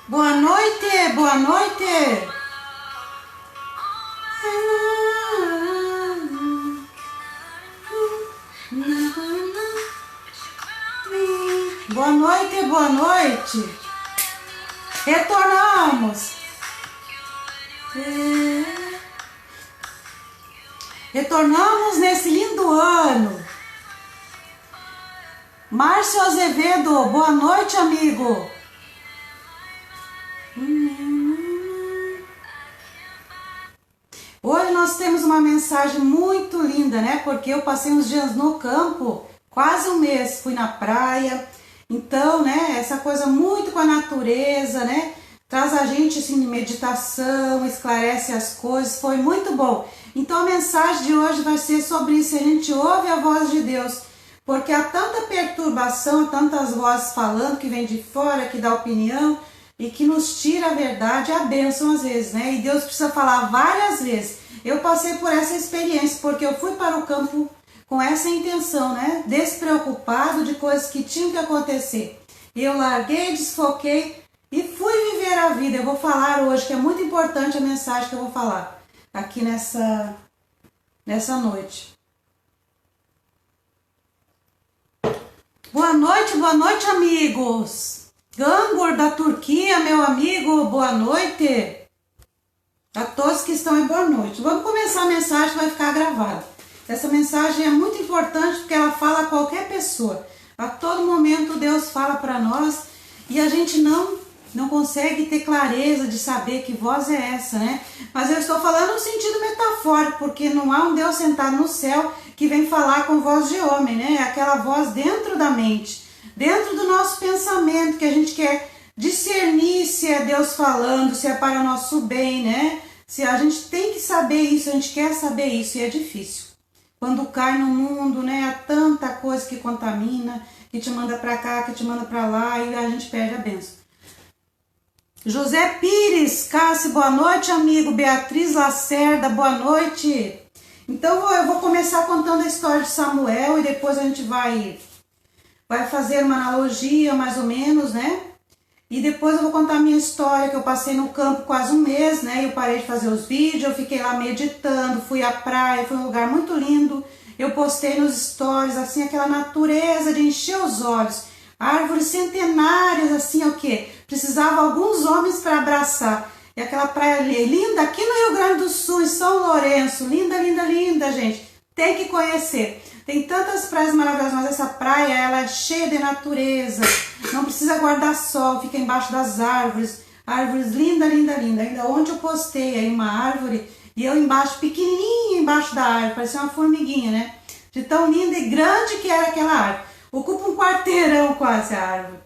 Boa noite, boa noite. Boa noite, boa noite. Retornamos. Retornamos nesse lindo ano. Márcio Azevedo, boa noite, amigo. Hoje nós temos uma mensagem muito linda, né? Porque eu passei uns dias no campo, quase um mês, fui na praia. Então, né, essa coisa muito com a natureza, né? Traz a gente assim, de meditação, esclarece as coisas, foi muito bom. Então a mensagem de hoje vai ser sobre isso, a gente ouve a voz de Deus, porque há tanta perturbação, tantas vozes falando que vem de fora, que dá opinião e que nos tira a verdade e a bênção às vezes, né? E Deus precisa falar várias vezes. Eu passei por essa experiência, porque eu fui para o campo com essa intenção, né? Despreocupado de coisas que tinham que acontecer. Eu larguei, desfoquei e fui viver a vida. Eu vou falar hoje, que é muito importante a mensagem que eu vou falar aqui nessa noite. Boa noite, amigos. Gangur da Turquia, meu amigo, boa noite. A todos que estão aí, boa noite. Vamos começar a mensagem que vai ficar gravada. Essa mensagem é muito importante porque ela fala a qualquer pessoa. A todo momento Deus fala para nós e a gente não consegue ter clareza de saber que voz é essa, né? Mas eu estou falando no sentido metafórico, porque não há um Deus sentado no céu que vem falar com voz de homem, né? É aquela voz dentro da mente, dentro do nosso pensamento, que a gente quer discernir se é Deus falando, se é para o nosso bem, né? Se a gente tem que saber isso, a gente quer saber isso e é difícil. Quando cai no mundo, né, há tanta coisa que contamina, que te manda para cá, que te manda para lá e a gente perde a bênção. José Pires, Cássio, boa noite, amigo. Beatriz Lacerda, boa noite. Então eu vou começar contando a história de Samuel e depois a gente vai fazer uma analogia mais ou menos, né? E depois eu vou contar a minha história, que eu passei no campo quase um mês, né? Eu parei de fazer os vídeos, eu fiquei lá meditando, fui à praia, foi um lugar muito lindo. Eu postei nos stories, assim, aquela natureza de encher os olhos. Árvores centenárias, assim, o quê? Precisava alguns homens para abraçar. E aquela praia linda, aqui no Rio Grande do Sul, em São Lourenço. Linda, linda, linda, gente. Tem que conhecer. Tem tantas praias maravilhosas, mas essa praia, ela é cheia de natureza. Não precisa guardar sol, fica embaixo das árvores. Árvores linda, linda, linda. Ainda ontem eu postei aí uma árvore e eu embaixo, pequenininha embaixo da árvore. Parecia uma formiguinha, né? De tão linda e grande que era aquela árvore. Ocupa um quarteirão quase a árvore.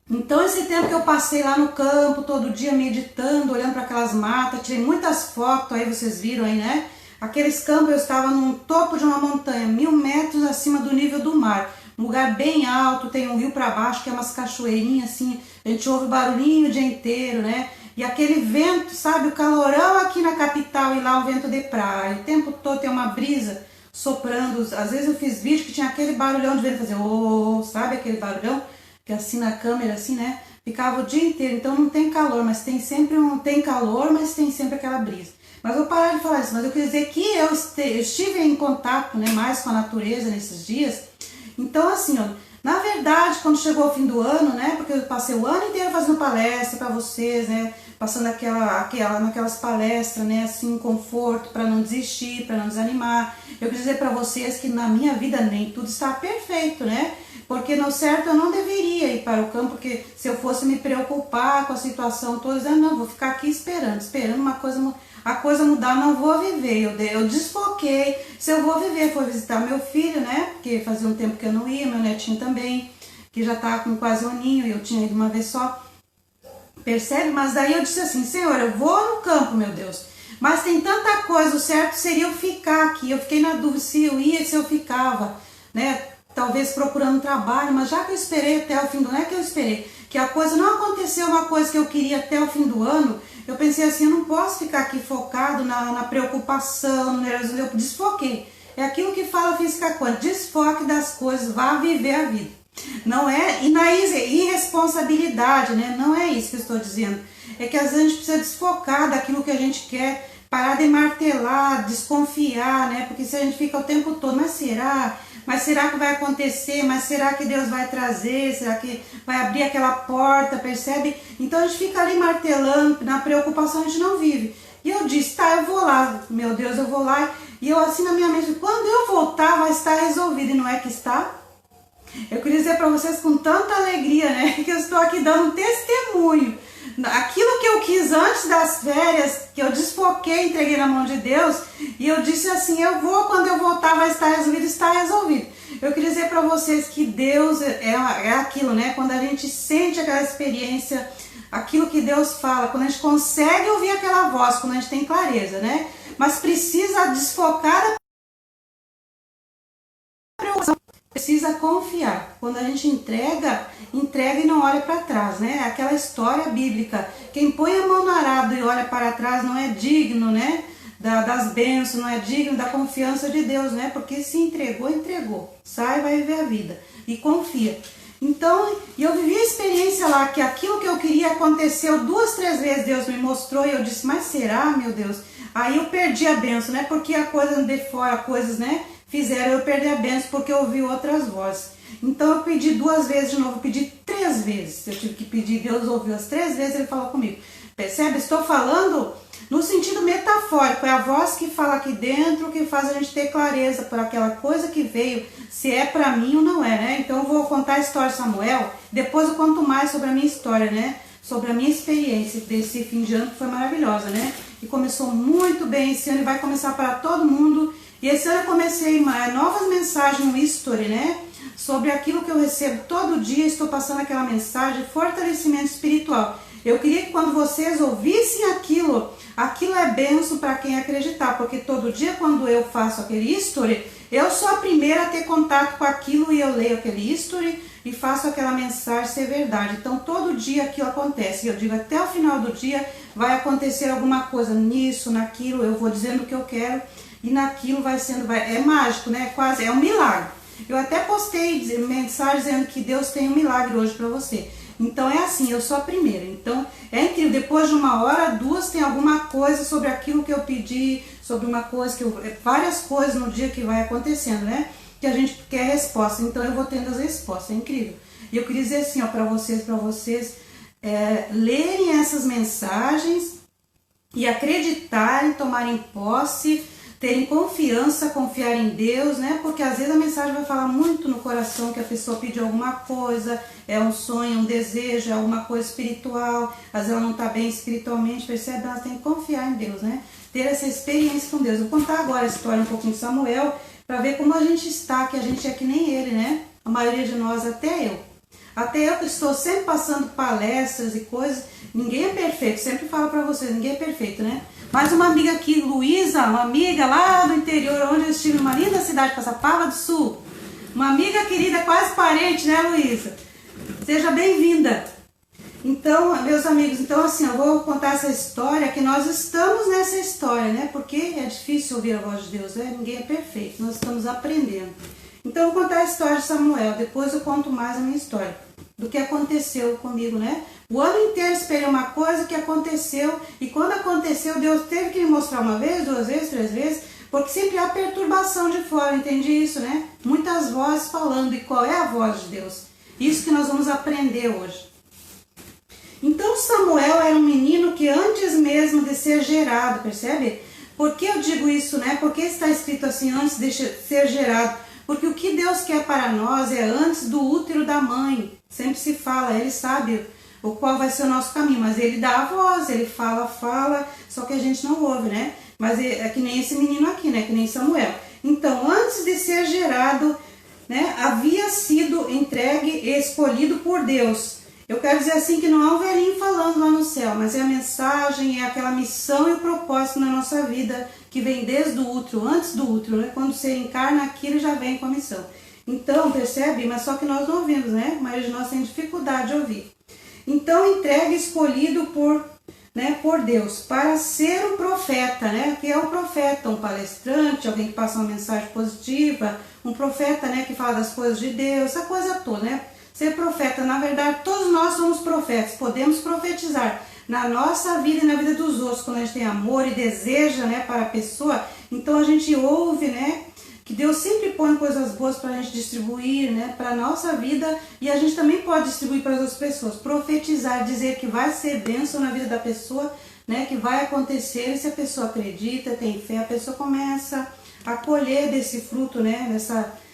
Então esse tempo que eu passei lá no campo, todo dia meditando, olhando para aquelas matas, tirei muitas fotos, aí vocês viram aí, né? Aqueles campos, eu estava no topo de uma montanha, 1000 metros acima do nível do mar. Um lugar bem alto, tem um rio para baixo, que é umas cachoeirinhas assim, a gente ouve barulhinho o dia inteiro, né? E aquele vento, sabe, o calorão aqui na capital e lá o vento de praia. O tempo todo tem uma brisa soprando. Às vezes eu fiz vídeo que tinha aquele barulhão de vento fazer, oh, sabe aquele barulhão? Que assim na câmera, assim, né? Ficava o dia inteiro, então não tem calor, mas tem sempre tem calor, mas tem sempre aquela brisa. Mas eu vou parar de falar isso, mas eu queria dizer que eu estive em contato, né, mais com a natureza nesses dias. Então, assim, ó, na verdade, quando chegou o fim do ano, né, porque eu passei o ano inteiro fazendo palestra para vocês, né, passando naquelas palestras, né, assim, conforto, para não desistir, para não desanimar. Eu queria dizer para vocês que na minha vida nem tudo está perfeito, né, porque no certo eu não deveria ir para o campo, porque se eu fosse me preocupar com a situação toda, eu não, vou ficar aqui esperando a coisa mudar, não vou viver, eu desfoquei. Se eu vou viver, for visitar meu filho, né, porque fazia um tempo que eu não ia, meu netinho também, que já tá com quase um aninho, e eu tinha ido uma vez só, percebe? Mas daí eu disse assim, Senhor, eu vou no campo, meu Deus, mas tem tanta coisa, o certo seria eu ficar aqui. Eu fiquei na dúvida se eu ia, se eu ficava, né, talvez procurando trabalho, mas já que eu esperei até o fim do ano, não é que eu esperei, que a coisa não aconteceu, uma coisa que eu queria até o fim do ano, eu pensei assim, eu não posso ficar aqui focado na preocupação, no nervoso, eu desfoquei. É aquilo que fala a física quântica, desfoque das coisas, vá viver a vida. Não é, e na irresponsabilidade, né? Não é isso que eu estou dizendo. É que às vezes a gente precisa desfocar daquilo que a gente quer, parar de martelar, desconfiar, né? Porque se a gente fica o tempo todo, mas será? Mas será que vai acontecer? Mas será que Deus vai trazer? Será que vai abrir aquela porta, percebe? Então a gente fica ali martelando, na preocupação a gente não vive. E eu disse, tá, eu vou lá, meu Deus, eu vou lá. E eu assim na minha mente, quando eu voltar vai estar resolvido, e não é que está? Eu queria dizer para vocês com tanta alegria, né, que eu estou aqui dando um testemunho. Aquilo que eu quis antes das férias, que eu desfoquei, entreguei na mão de Deus, e eu disse assim, eu vou, quando eu voltar vai estar resolvido, está resolvido. Eu queria dizer para vocês que Deus é aquilo, né, quando a gente sente aquela experiência, aquilo que Deus fala, quando a gente consegue ouvir aquela voz, quando a gente tem clareza, né, mas precisa desfocar a preocupação. Precisa confiar. Quando a gente entrega e não olha para trás, né? Aquela história bíblica. Quem põe a mão no arado e olha para trás não é digno, né? Das bênçãos, não é digno da confiança de Deus, né? Porque se entregou, entregou. Sai, vai viver a vida. E confia. Então, eu vivi a experiência lá, que aquilo que eu queria aconteceu 2, 3 vezes, Deus me mostrou e eu disse, mas será, meu Deus? Aí eu perdi a bênção, né? Porque a coisa de fora, coisas, né? Fizeram eu perder a bênção porque eu ouvi outras vozes. Então eu pedi 2 vezes de novo, eu pedi 3 vezes. Eu tive que pedir, Deus ouviu as 3 vezes, ele falou comigo. Percebe? Estou falando no sentido metafórico, é a voz que fala aqui dentro que faz a gente ter clareza por aquela coisa que veio, se é para mim ou não é, né? Então eu vou contar a história de Samuel, depois eu conto mais sobre a minha história, né? Sobre a minha experiência desse fim de ano que foi maravilhosa, né? E começou muito bem esse ano e vai começar para todo mundo. E esse ano eu comecei novas mensagens no History, né? Sobre aquilo que eu recebo todo dia, estou passando aquela mensagem de fortalecimento espiritual. Eu queria que quando vocês ouvissem aquilo é benção para quem acreditar, porque todo dia quando eu faço aquele History, eu sou a primeira a ter contato com aquilo e eu leio aquele History e faço aquela mensagem ser verdade. Então todo dia aquilo acontece, eu digo até o final do dia vai acontecer alguma coisa nisso, naquilo, eu vou dizendo o que eu quero. E naquilo vai sendo, é mágico, né? Quase, é um milagre. Eu até postei mensagem dizendo que Deus tem um milagre hoje para você. Então é assim, eu sou a primeira. Então é incrível, depois de 1 hora, 2 tem alguma coisa sobre aquilo que eu pedi, sobre uma coisa, várias coisas no dia que vai acontecendo, né? Que a gente quer resposta. Então eu vou tendo as respostas, é incrível. E eu queria dizer assim, ó, para vocês lerem essas mensagens e acreditarem, tomarem posse, terem confiança, confiar em Deus, né? Porque às vezes a mensagem vai falar muito no coração que a pessoa pediu alguma coisa, é um sonho, um desejo, é alguma coisa espiritual, às vezes ela não está bem espiritualmente, percebe? Ela tem que confiar em Deus, né? Ter essa experiência com Deus. Vou contar agora a história um pouquinho de Samuel, para ver como a gente está, que a gente é que nem ele, né? A maioria de nós, até eu. Até eu que estou sempre passando palestras e coisas, ninguém é perfeito, sempre falo para vocês, ninguém é perfeito, né? Mas uma amiga aqui, Luísa, uma amiga lá do interior, onde eu estive, numa linda cidade, Caçapava do Sul. Uma amiga querida, quase parente, né, Luísa? Seja bem-vinda. Então, meus amigos, então assim, eu vou contar essa história, que nós estamos nessa história, né? Porque é difícil ouvir a voz de Deus, né? Ninguém é perfeito, nós estamos aprendendo. Então, eu vou contar a história de Samuel, depois eu conto mais a minha história, do que aconteceu comigo, né? O ano inteiro esperei uma coisa que aconteceu, e quando aconteceu, Deus teve que me mostrar 1 vez, 2 vezes, 3 vezes, porque sempre há perturbação de fora, entendi isso, né? Muitas vozes falando, e qual é a voz de Deus? Isso que nós vamos aprender hoje. Então Samuel era um menino que antes mesmo de ser gerado, percebe? Por que eu digo isso, né? Porque está escrito assim, antes de ser gerado? Porque o que Deus quer para nós é antes do útero da mãe. Sempre se fala, Ele sabe o qual vai ser o nosso caminho, mas Ele dá a voz, Ele fala, só que a gente não ouve, né? Mas é que nem esse menino aqui, né? Que nem Samuel. Então, antes de ser gerado, né? Havia sido entregue e escolhido por Deus. Eu quero dizer assim que não é um velhinho falando lá no céu, mas é a mensagem, é aquela missão e o propósito na nossa vida que vem desde o útero, antes do útero, né? Quando você encarna aqui, ele já vem com a missão. Então, percebe? Mas só que nós não ouvimos, né? A maioria de nós tem dificuldade de ouvir. Então, entregue escolhido por né, por Deus, para ser um profeta, né, que é um profeta, um palestrante, alguém que passa uma mensagem positiva, um profeta, né, que fala das coisas de Deus, essa coisa toda, né. Ser profeta, na verdade, todos nós somos profetas, podemos profetizar na nossa vida e na vida dos outros, quando a gente tem amor e deseja, né, para a pessoa, então a gente ouve, né, que Deus sempre põe coisas boas para a gente distribuir, né, para a nossa vida, e a gente também pode distribuir para as outras pessoas, profetizar, dizer que vai ser bênção na vida da pessoa, né, que vai acontecer, e se a pessoa acredita, tem fé, a pessoa começa a colher desse fruto, né,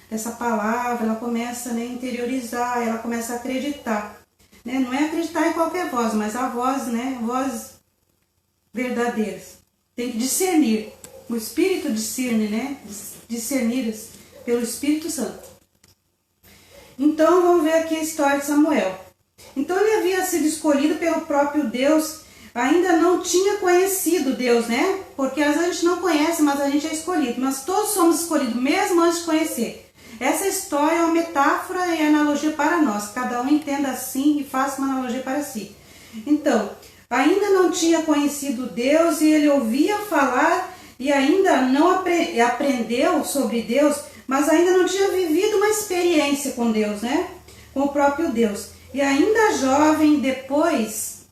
dessa palavra, ela começa, né, a interiorizar, ela começa a acreditar, né, não é acreditar em qualquer voz, mas a voz, né, voz verdadeira, tem que discernir, o Espírito discerne, né, discernidas pelo Espírito Santo. Então vamos ver aqui a história de Samuel. Então ele havia sido escolhido pelo próprio Deus, ainda não tinha conhecido Deus, né? Porque às vezes a gente não conhece, mas a gente é escolhido. Mas todos somos escolhidos, mesmo antes de conhecer. Essa história é uma metáfora e analogia para nós. Cada um entenda assim e faça uma analogia para si. Então, ainda não tinha conhecido Deus e ele ouvia falar e ainda não aprendeu sobre Deus, mas ainda não tinha vivido uma experiência com Deus, né? Com o próprio Deus. E ainda jovem, depois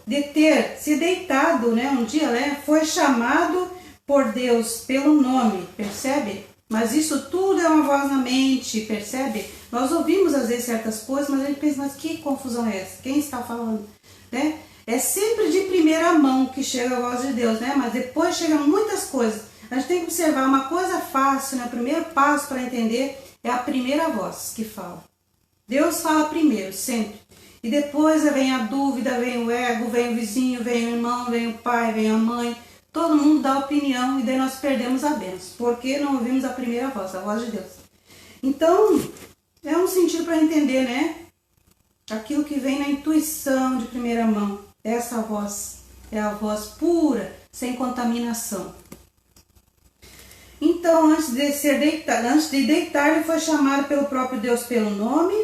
de ter se deitado, né, um dia, né, foi chamado por Deus pelo nome, percebe? Mas isso tudo é uma voz na mente, percebe? Nós ouvimos às vezes certas coisas, mas a gente pensa, mas que confusão é essa? Quem está falando? Né? É sempre de primeira mão que chega a voz de Deus, né? Mas depois chegam muitas coisas. A gente tem que observar uma coisa fácil, né? O primeiro passo para entender é a primeira voz que fala. Deus fala primeiro, sempre. E depois vem a dúvida, vem o ego, vem o vizinho, vem o irmão, vem o pai, vem a mãe. Todo mundo dá opinião e daí nós perdemos a bênção. Porque não ouvimos a primeira voz, a voz de Deus. Então, é um sentido para entender, né? Aquilo que vem na intuição de primeira mão. Essa voz é a voz pura, sem contaminação. Então, antes de deitar, ele foi chamado pelo próprio Deus pelo nome,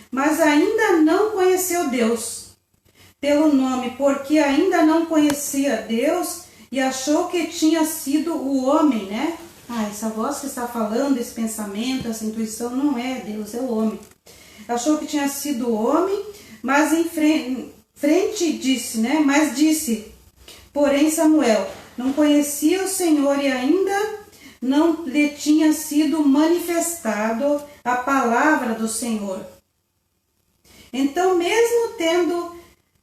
mas ainda não conheceu Deus pelo nome, porque ainda não conhecia Deus e achou que tinha sido o homem, né? Essa voz que está falando, esse pensamento, essa intuição, não é Deus, é o homem. Achou que tinha sido o homem, mas em frente disse, né? Mas disse, porém Samuel não conhecia o Senhor e ainda não lhe tinha sido manifestado a palavra do Senhor. Então, mesmo tendo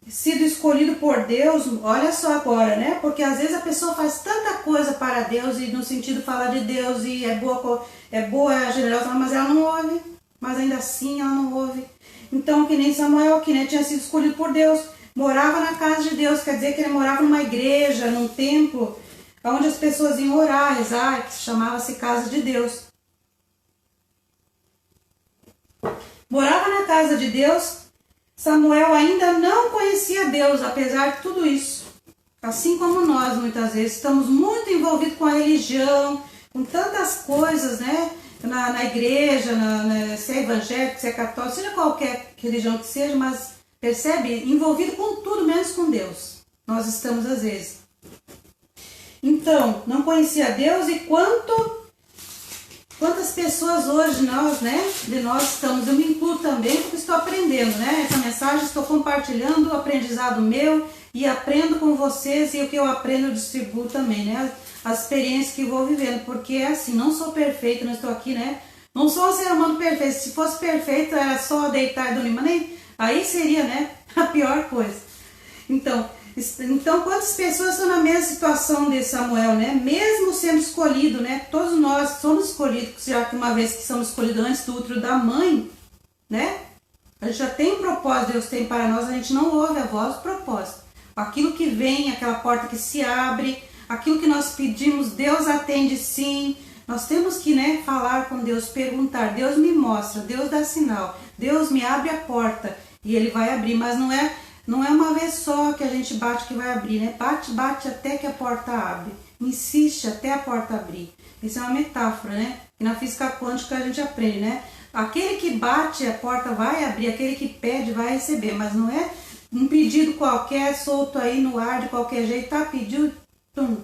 sido escolhido por Deus, olha só agora, né? Porque às vezes a pessoa faz tanta coisa para Deus e no sentido falar de Deus e é boa, é generosa, mas ela não ouve. Mas ainda assim ela não ouve. Então, que nem Samuel, que nem tinha sido escolhido por Deus, morava na casa de Deus, quer dizer que ele morava numa igreja, num templo, onde as pessoas iam orar, rezar, que chamava-se casa de Deus. Morava na casa de Deus, Samuel ainda não conhecia Deus, apesar de tudo isso. Assim como nós, muitas vezes, estamos muito envolvidos com a religião, com tantas coisas, né? Na igreja, se é evangélico, se é católico, seja qualquer religião que seja, mas percebe? Envolvido com tudo, menos com Deus. Nós estamos às vezes. Então, não conhecia Deus e quantas pessoas hoje de nós estamos, eu me incluo também porque estou aprendendo, né? Essa mensagem estou compartilhando o aprendizado meu e aprendo com vocês e o que eu aprendo eu distribuo também, né? As experiências que vou vivendo, porque é assim, não sou perfeita, não estou aqui, né? Não sou um ser humano perfeito, se fosse perfeito era só deitar e dormir, mas nem, aí seria, né, a pior coisa. Então, quantas pessoas estão na mesma situação de Samuel, né? Mesmo sendo escolhido, né? Todos nós somos escolhidos, já que uma vez que somos escolhidos antes do útero da mãe, né? A gente já tem um propósito, Deus tem para nós, a gente não ouve a voz do propósito. Aquilo que vem, aquela porta que se abre, aquilo que nós pedimos, Deus atende sim. Nós temos que, né, falar com Deus, perguntar, Deus me mostra, Deus dá sinal, Deus me abre a porta e Ele vai abrir, mas não é uma vez só que a gente bate que vai abrir, né? Bate até que a porta abre. Insiste até a porta abrir. Isso é uma metáfora, né? E na física quântica a gente aprende, né? Aquele que bate, a porta vai abrir. Aquele que pede, vai receber. Mas não é um pedido qualquer, solto aí no ar de qualquer jeito, tá, pediu, tum,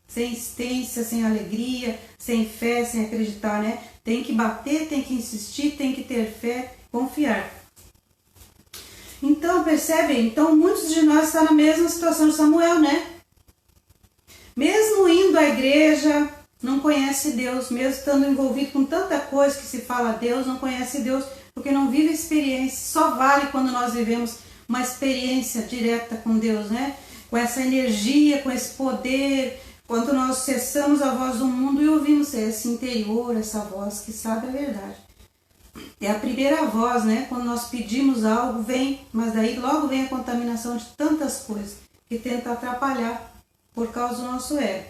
sem insistência, sem alegria, sem fé, sem acreditar, né? Tem que bater, tem que insistir, tem que ter fé, confiar. Então, percebe? Então, muitos de nós estão na mesma situação de Samuel, né? Mesmo indo à igreja, não conhece Deus, mesmo estando envolvido com tanta coisa que se fala a Deus, não conhece Deus, porque não vive a experiência. Só vale quando nós vivemos uma experiência direta com Deus, né? Com essa energia, com esse poder, quando nós cessamos a voz do mundo e ouvimos esse interior, essa voz que sabe a verdade. É a primeira voz, né? Quando nós pedimos algo, vem, mas daí logo vem a contaminação de tantas coisas que tenta atrapalhar por causa do nosso ego.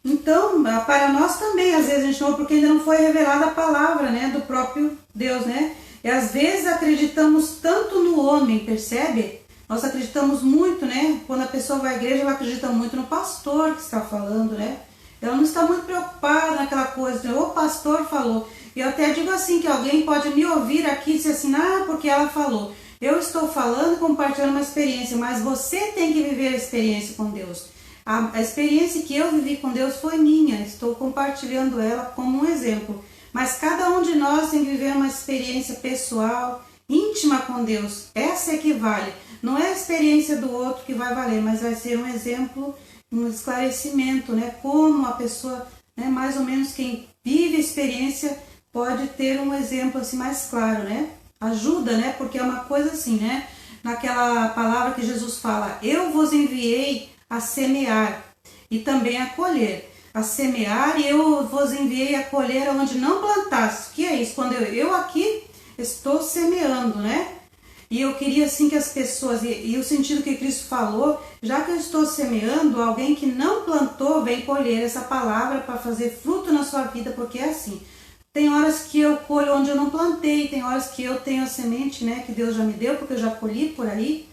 Então, para nós também, às vezes a gente não, porque ainda não foi revelada a palavra, né, do próprio Deus, né? E às vezes acreditamos tanto no homem, percebe? Nós acreditamos muito, né? Quando a pessoa vai à igreja, ela acredita muito no pastor que está falando, né? Ela não está muito preocupada naquela coisa, né? O pastor falou. E eu até digo assim, que alguém pode me ouvir aqui e dizer assim, ah, porque ela falou. Eu estou falando e compartilhando uma experiência, mas você tem que viver a experiência com Deus. A experiência que eu vivi com Deus foi minha, estou compartilhando ela como um exemplo. Mas cada um de nós tem que viver uma experiência pessoal, íntima com Deus. Essa é que vale. Não é a experiência do outro que vai valer, mas vai ser um exemplo, um esclarecimento, né? Como a pessoa, né, mais ou menos quem vive a experiência pode ter um exemplo assim mais claro, né? Ajuda, né? Porque é uma coisa assim, né? Naquela palavra que Jesus fala, eu vos enviei a semear e também a colher. A semear e eu vos enviei a colher onde não plantaste. Que é isso? Quando eu aqui estou semeando, né? E eu queria assim que as pessoas, e o sentido que Cristo falou, já que eu estou semeando, alguém que não plantou vem colher essa palavra para fazer fruto na sua vida, porque é assim. Tem horas que eu colho onde eu não plantei, tem horas que eu tenho a semente, né, que Deus já me deu, porque eu já colhi por aí,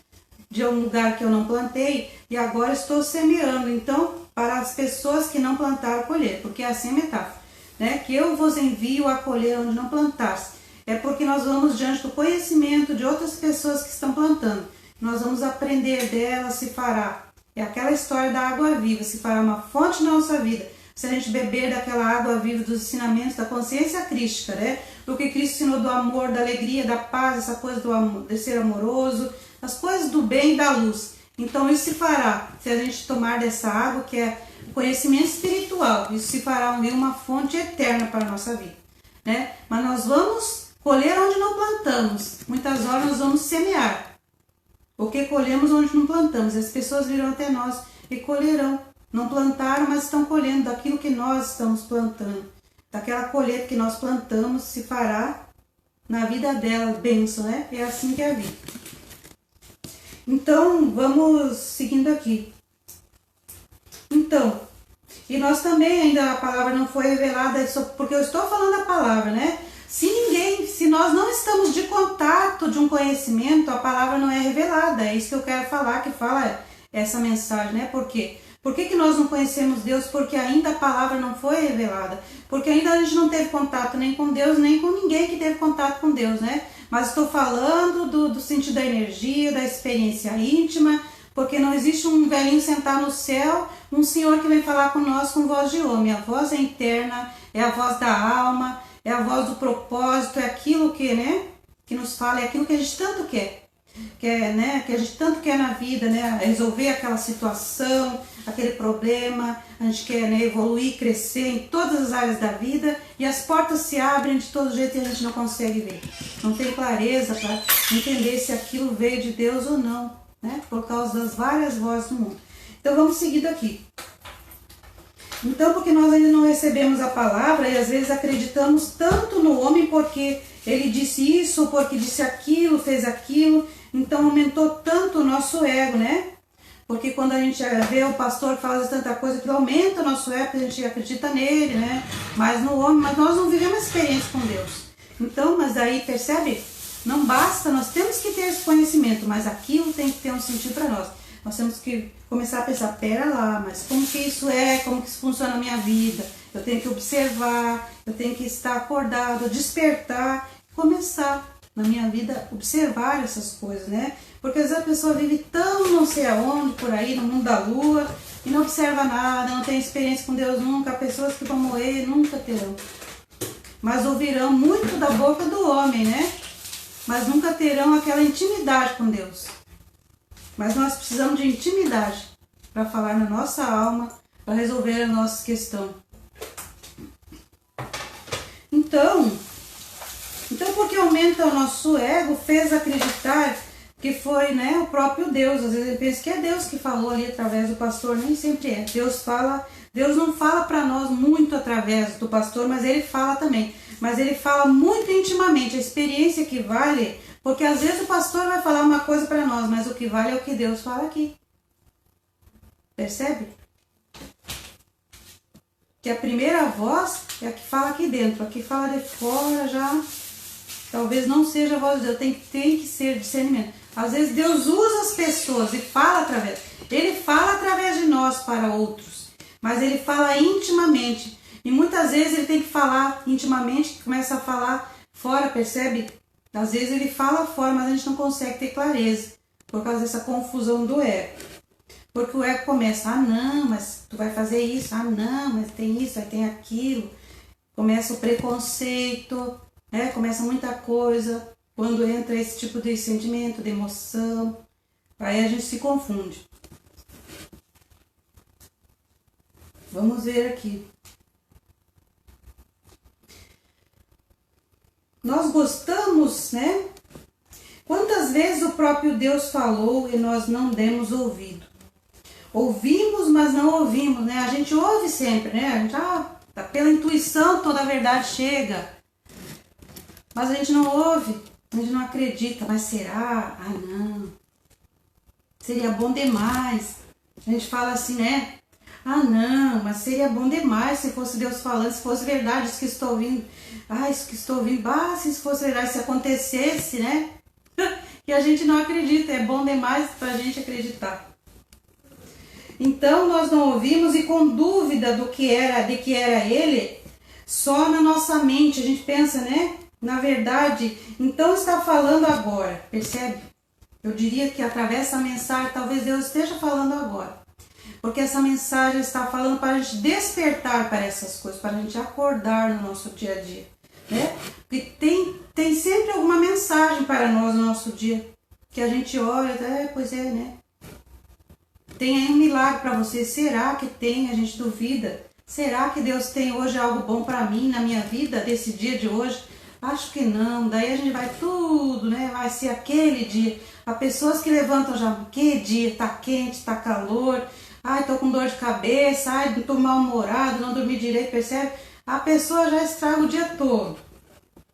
de um lugar que eu não plantei, e agora estou semeando. Então, para as pessoas que não plantaram, colher, porque é assim a metáfora, né? Que eu vos envio a colher onde não plantaste. É porque nós vamos diante do conhecimento de outras pessoas que estão plantando. Nós vamos aprender delas, se fará. É aquela história da água viva, se fará uma fonte na nossa vida. Se a gente beber daquela água viva dos ensinamentos da consciência crística, né? Do que Cristo ensinou do amor, da alegria, da paz, essa coisa do amor, de ser amoroso, as coisas do bem e da luz. Então isso se fará, se a gente tomar dessa água, que é o conhecimento espiritual, isso se fará uma fonte eterna para a nossa vida, né? Mas nós vamos colher onde não plantamos, muitas horas nós vamos semear, porque colhemos onde não plantamos, as pessoas virão até nós e colherão, não plantaram, mas estão colhendo daquilo que nós estamos plantando, daquela colheita que nós plantamos, se fará na vida dela, bênção, né? É assim que é a vida. Então, vamos seguindo aqui. Então, e nós também ainda a palavra não foi revelada, porque eu estou falando a palavra, né? Se nós não estamos de contato de um conhecimento, a palavra não é revelada. É isso que eu quero falar, que fala essa mensagem, né? Por quê? Por que nós não conhecemos Deus? Porque ainda a palavra não foi revelada. Porque ainda a gente não teve contato nem com Deus, nem com ninguém que teve contato com Deus, né? Mas estou falando do sentido da energia, da experiência íntima, porque não existe um velhinho sentado no céu, um senhor que vem falar com nós com voz de homem. A voz é interna, é a voz da alma, é a voz do propósito, é aquilo que, né, que nos fala, é aquilo que a gente tanto quer, né, que a gente tanto quer na vida, né, resolver aquela situação, aquele problema, a gente quer, né, evoluir, crescer em todas as áreas da vida e as portas se abrem de todo jeito e a gente não consegue ver, não tem clareza para entender se aquilo veio de Deus ou não, né, por causa das várias vozes do mundo. Então vamos seguir daqui. Então, porque nós ainda não recebemos a palavra e às vezes acreditamos tanto no homem porque ele disse isso, porque disse aquilo, fez aquilo, então aumentou tanto o nosso ego, né? Porque quando a gente vê o pastor que faz tanta coisa, que aumenta o nosso ego, a gente acredita nele, né? Mas no homem, mas nós não vivemos experiência com Deus. Então, mas aí, percebe? Não basta, nós temos que ter esse conhecimento, mas aquilo tem que ter um sentido para nós. Nós temos que começar a pensar, pera lá, mas como que isso é, como que isso funciona na minha vida? Eu tenho que observar, eu tenho que estar acordado, despertar, começar na minha vida, observar essas coisas, né? Porque às vezes a pessoa vive tão não sei aonde, por aí, no mundo da lua, e não observa nada, não tem experiência com Deus nunca. Pessoas que vão morrer nunca terão. Mas ouvirão muito da boca do homem, né? Mas nunca terão aquela intimidade com Deus. Mas nós precisamos de intimidade para falar na nossa alma, para resolver a nossa questão. Então, porque aumenta o nosso ego, fez acreditar que foi, né, o próprio Deus. Às vezes ele pensa que é Deus que falou ali através do pastor, nem sempre é. Deus não fala para nós muito através do pastor, mas ele fala também. Mas ele fala muito intimamente, a experiência que vale, porque às vezes o pastor vai falar uma coisa para nós, mas o que vale é o que Deus fala aqui. Percebe? Que a primeira voz é a que fala aqui dentro, a que fala de fora já talvez não seja a voz de Deus, tem que ser discernimento. Às vezes Deus usa as pessoas e fala através. Ele fala através de nós para outros, mas ele fala intimamente. E muitas vezes ele tem que falar intimamente, começa a falar fora, percebe? Às vezes ele fala fora, mas a gente não consegue ter clareza, por causa dessa confusão do ego. Porque o ego começa, ah não, mas tu vai fazer isso, ah não, mas tem isso, aí tem aquilo. Começa o preconceito, né? Começa muita coisa, quando entra esse tipo de sentimento, de emoção, aí a gente se confunde. Vamos ver aqui. Nós gostamos, né? Quantas vezes o próprio Deus falou e nós não demos ouvido? Ouvimos, mas não ouvimos, né? A gente ouve sempre, né? A gente, pela intuição toda a verdade chega. Mas a gente não ouve, a gente não acredita. Mas será? Ah, não. Seria bom demais. A gente fala assim, né? Ah, não, mas seria bom demais se fosse Deus falando, se fosse verdade isso que estou ouvindo. Ah, isso que estou ouvindo, se isso fosse verdade, se acontecesse, né? E a gente não acredita, é bom demais para a gente acreditar. Então nós não ouvimos e com dúvida de que era ele, só na nossa mente a gente pensa, né? Na verdade, então está falando agora, percebe? Eu diria que através dessa mensagem, talvez Deus esteja falando agora. Porque essa mensagem está falando para a gente despertar para essas coisas, para a gente acordar no nosso dia a dia, né? Porque tem sempre alguma mensagem para nós no nosso dia, que a gente olha, pois é, né? Tem aí um milagre para você, será que tem? A gente duvida. Será que Deus tem hoje algo bom para mim, na minha vida, desse dia de hoje? Acho que não, daí a gente vai tudo, né? Vai ser aquele dia. Há pessoas que levantam já, que dia, tá quente, tá calor, ai, tô com dor de cabeça, ai, tô mal-humorado, não dormi direito, percebe? A pessoa já estraga o dia todo,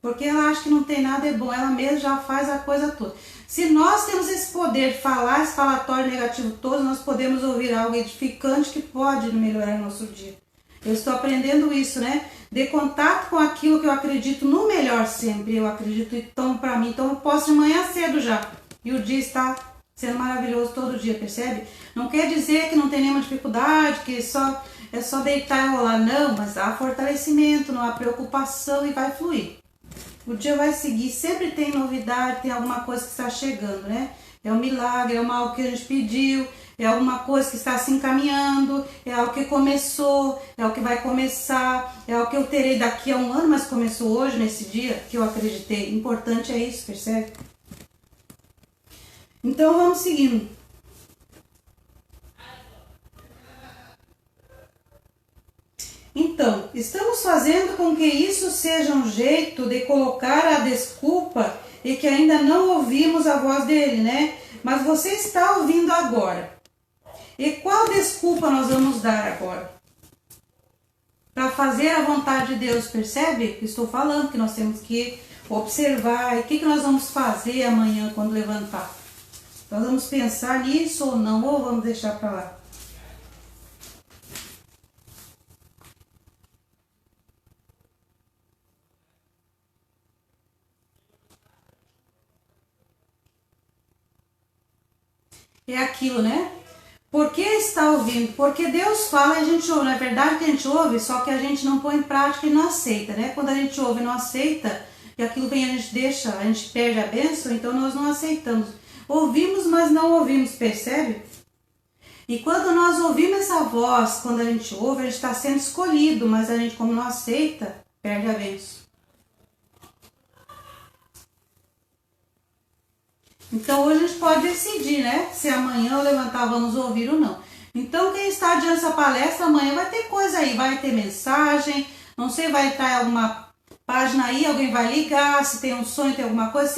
porque ela acha que não tem nada é bom, ela mesma já faz a coisa toda. Se nós temos esse poder de falar esse falatório negativo todo, nós podemos ouvir algo edificante que pode melhorar o nosso dia. Eu estou aprendendo isso, né? De contato com aquilo que eu acredito no melhor sempre. Eu acredito e tomo para mim. Então eu posso de manhã cedo já. E o dia está sendo maravilhoso todo dia, percebe? Não quer dizer que não tem nenhuma dificuldade, que é só deitar e rolar. Não, mas há fortalecimento, não há preocupação e vai fluir. O dia vai seguir, sempre tem novidade, tem alguma coisa que está chegando, né? É um milagre, é algo que a gente pediu, é alguma coisa que está se encaminhando, é algo que começou, é algo que vai começar, é algo que eu terei daqui a um ano, mas começou hoje, nesse dia que eu acreditei. Importante é isso, percebe? Então vamos seguindo. Então, estamos fazendo com que isso seja um jeito de colocar a desculpa e que ainda não ouvimos a voz dele, né? Mas você está ouvindo agora. E qual desculpa nós vamos dar agora? Para fazer a vontade de Deus, percebe? Estou falando que nós temos que observar. E o que nós vamos fazer amanhã quando levantar? Nós vamos pensar nisso ou não, ou vamos deixar para lá? É aquilo, né? Por que está ouvindo? Porque Deus fala e a gente ouve. Na verdade que a gente ouve, só que a gente não põe em prática e não aceita, né? Quando a gente ouve e não aceita, e aquilo vem, a gente deixa, a gente perde a bênção, então nós não aceitamos. Ouvimos, mas não ouvimos, percebe? E quando nós ouvimos essa voz, quando a gente ouve, a gente está sendo escolhido, mas a gente, como não aceita, perde a bênção. Então hoje a gente pode decidir, né? Se amanhã eu levantar, vamos ouvir ou não. Então quem está adiante dessa palestra, amanhã vai ter coisa aí, vai ter mensagem, não sei, vai entrar em alguma página aí, alguém vai ligar, se tem um sonho, tem alguma coisa.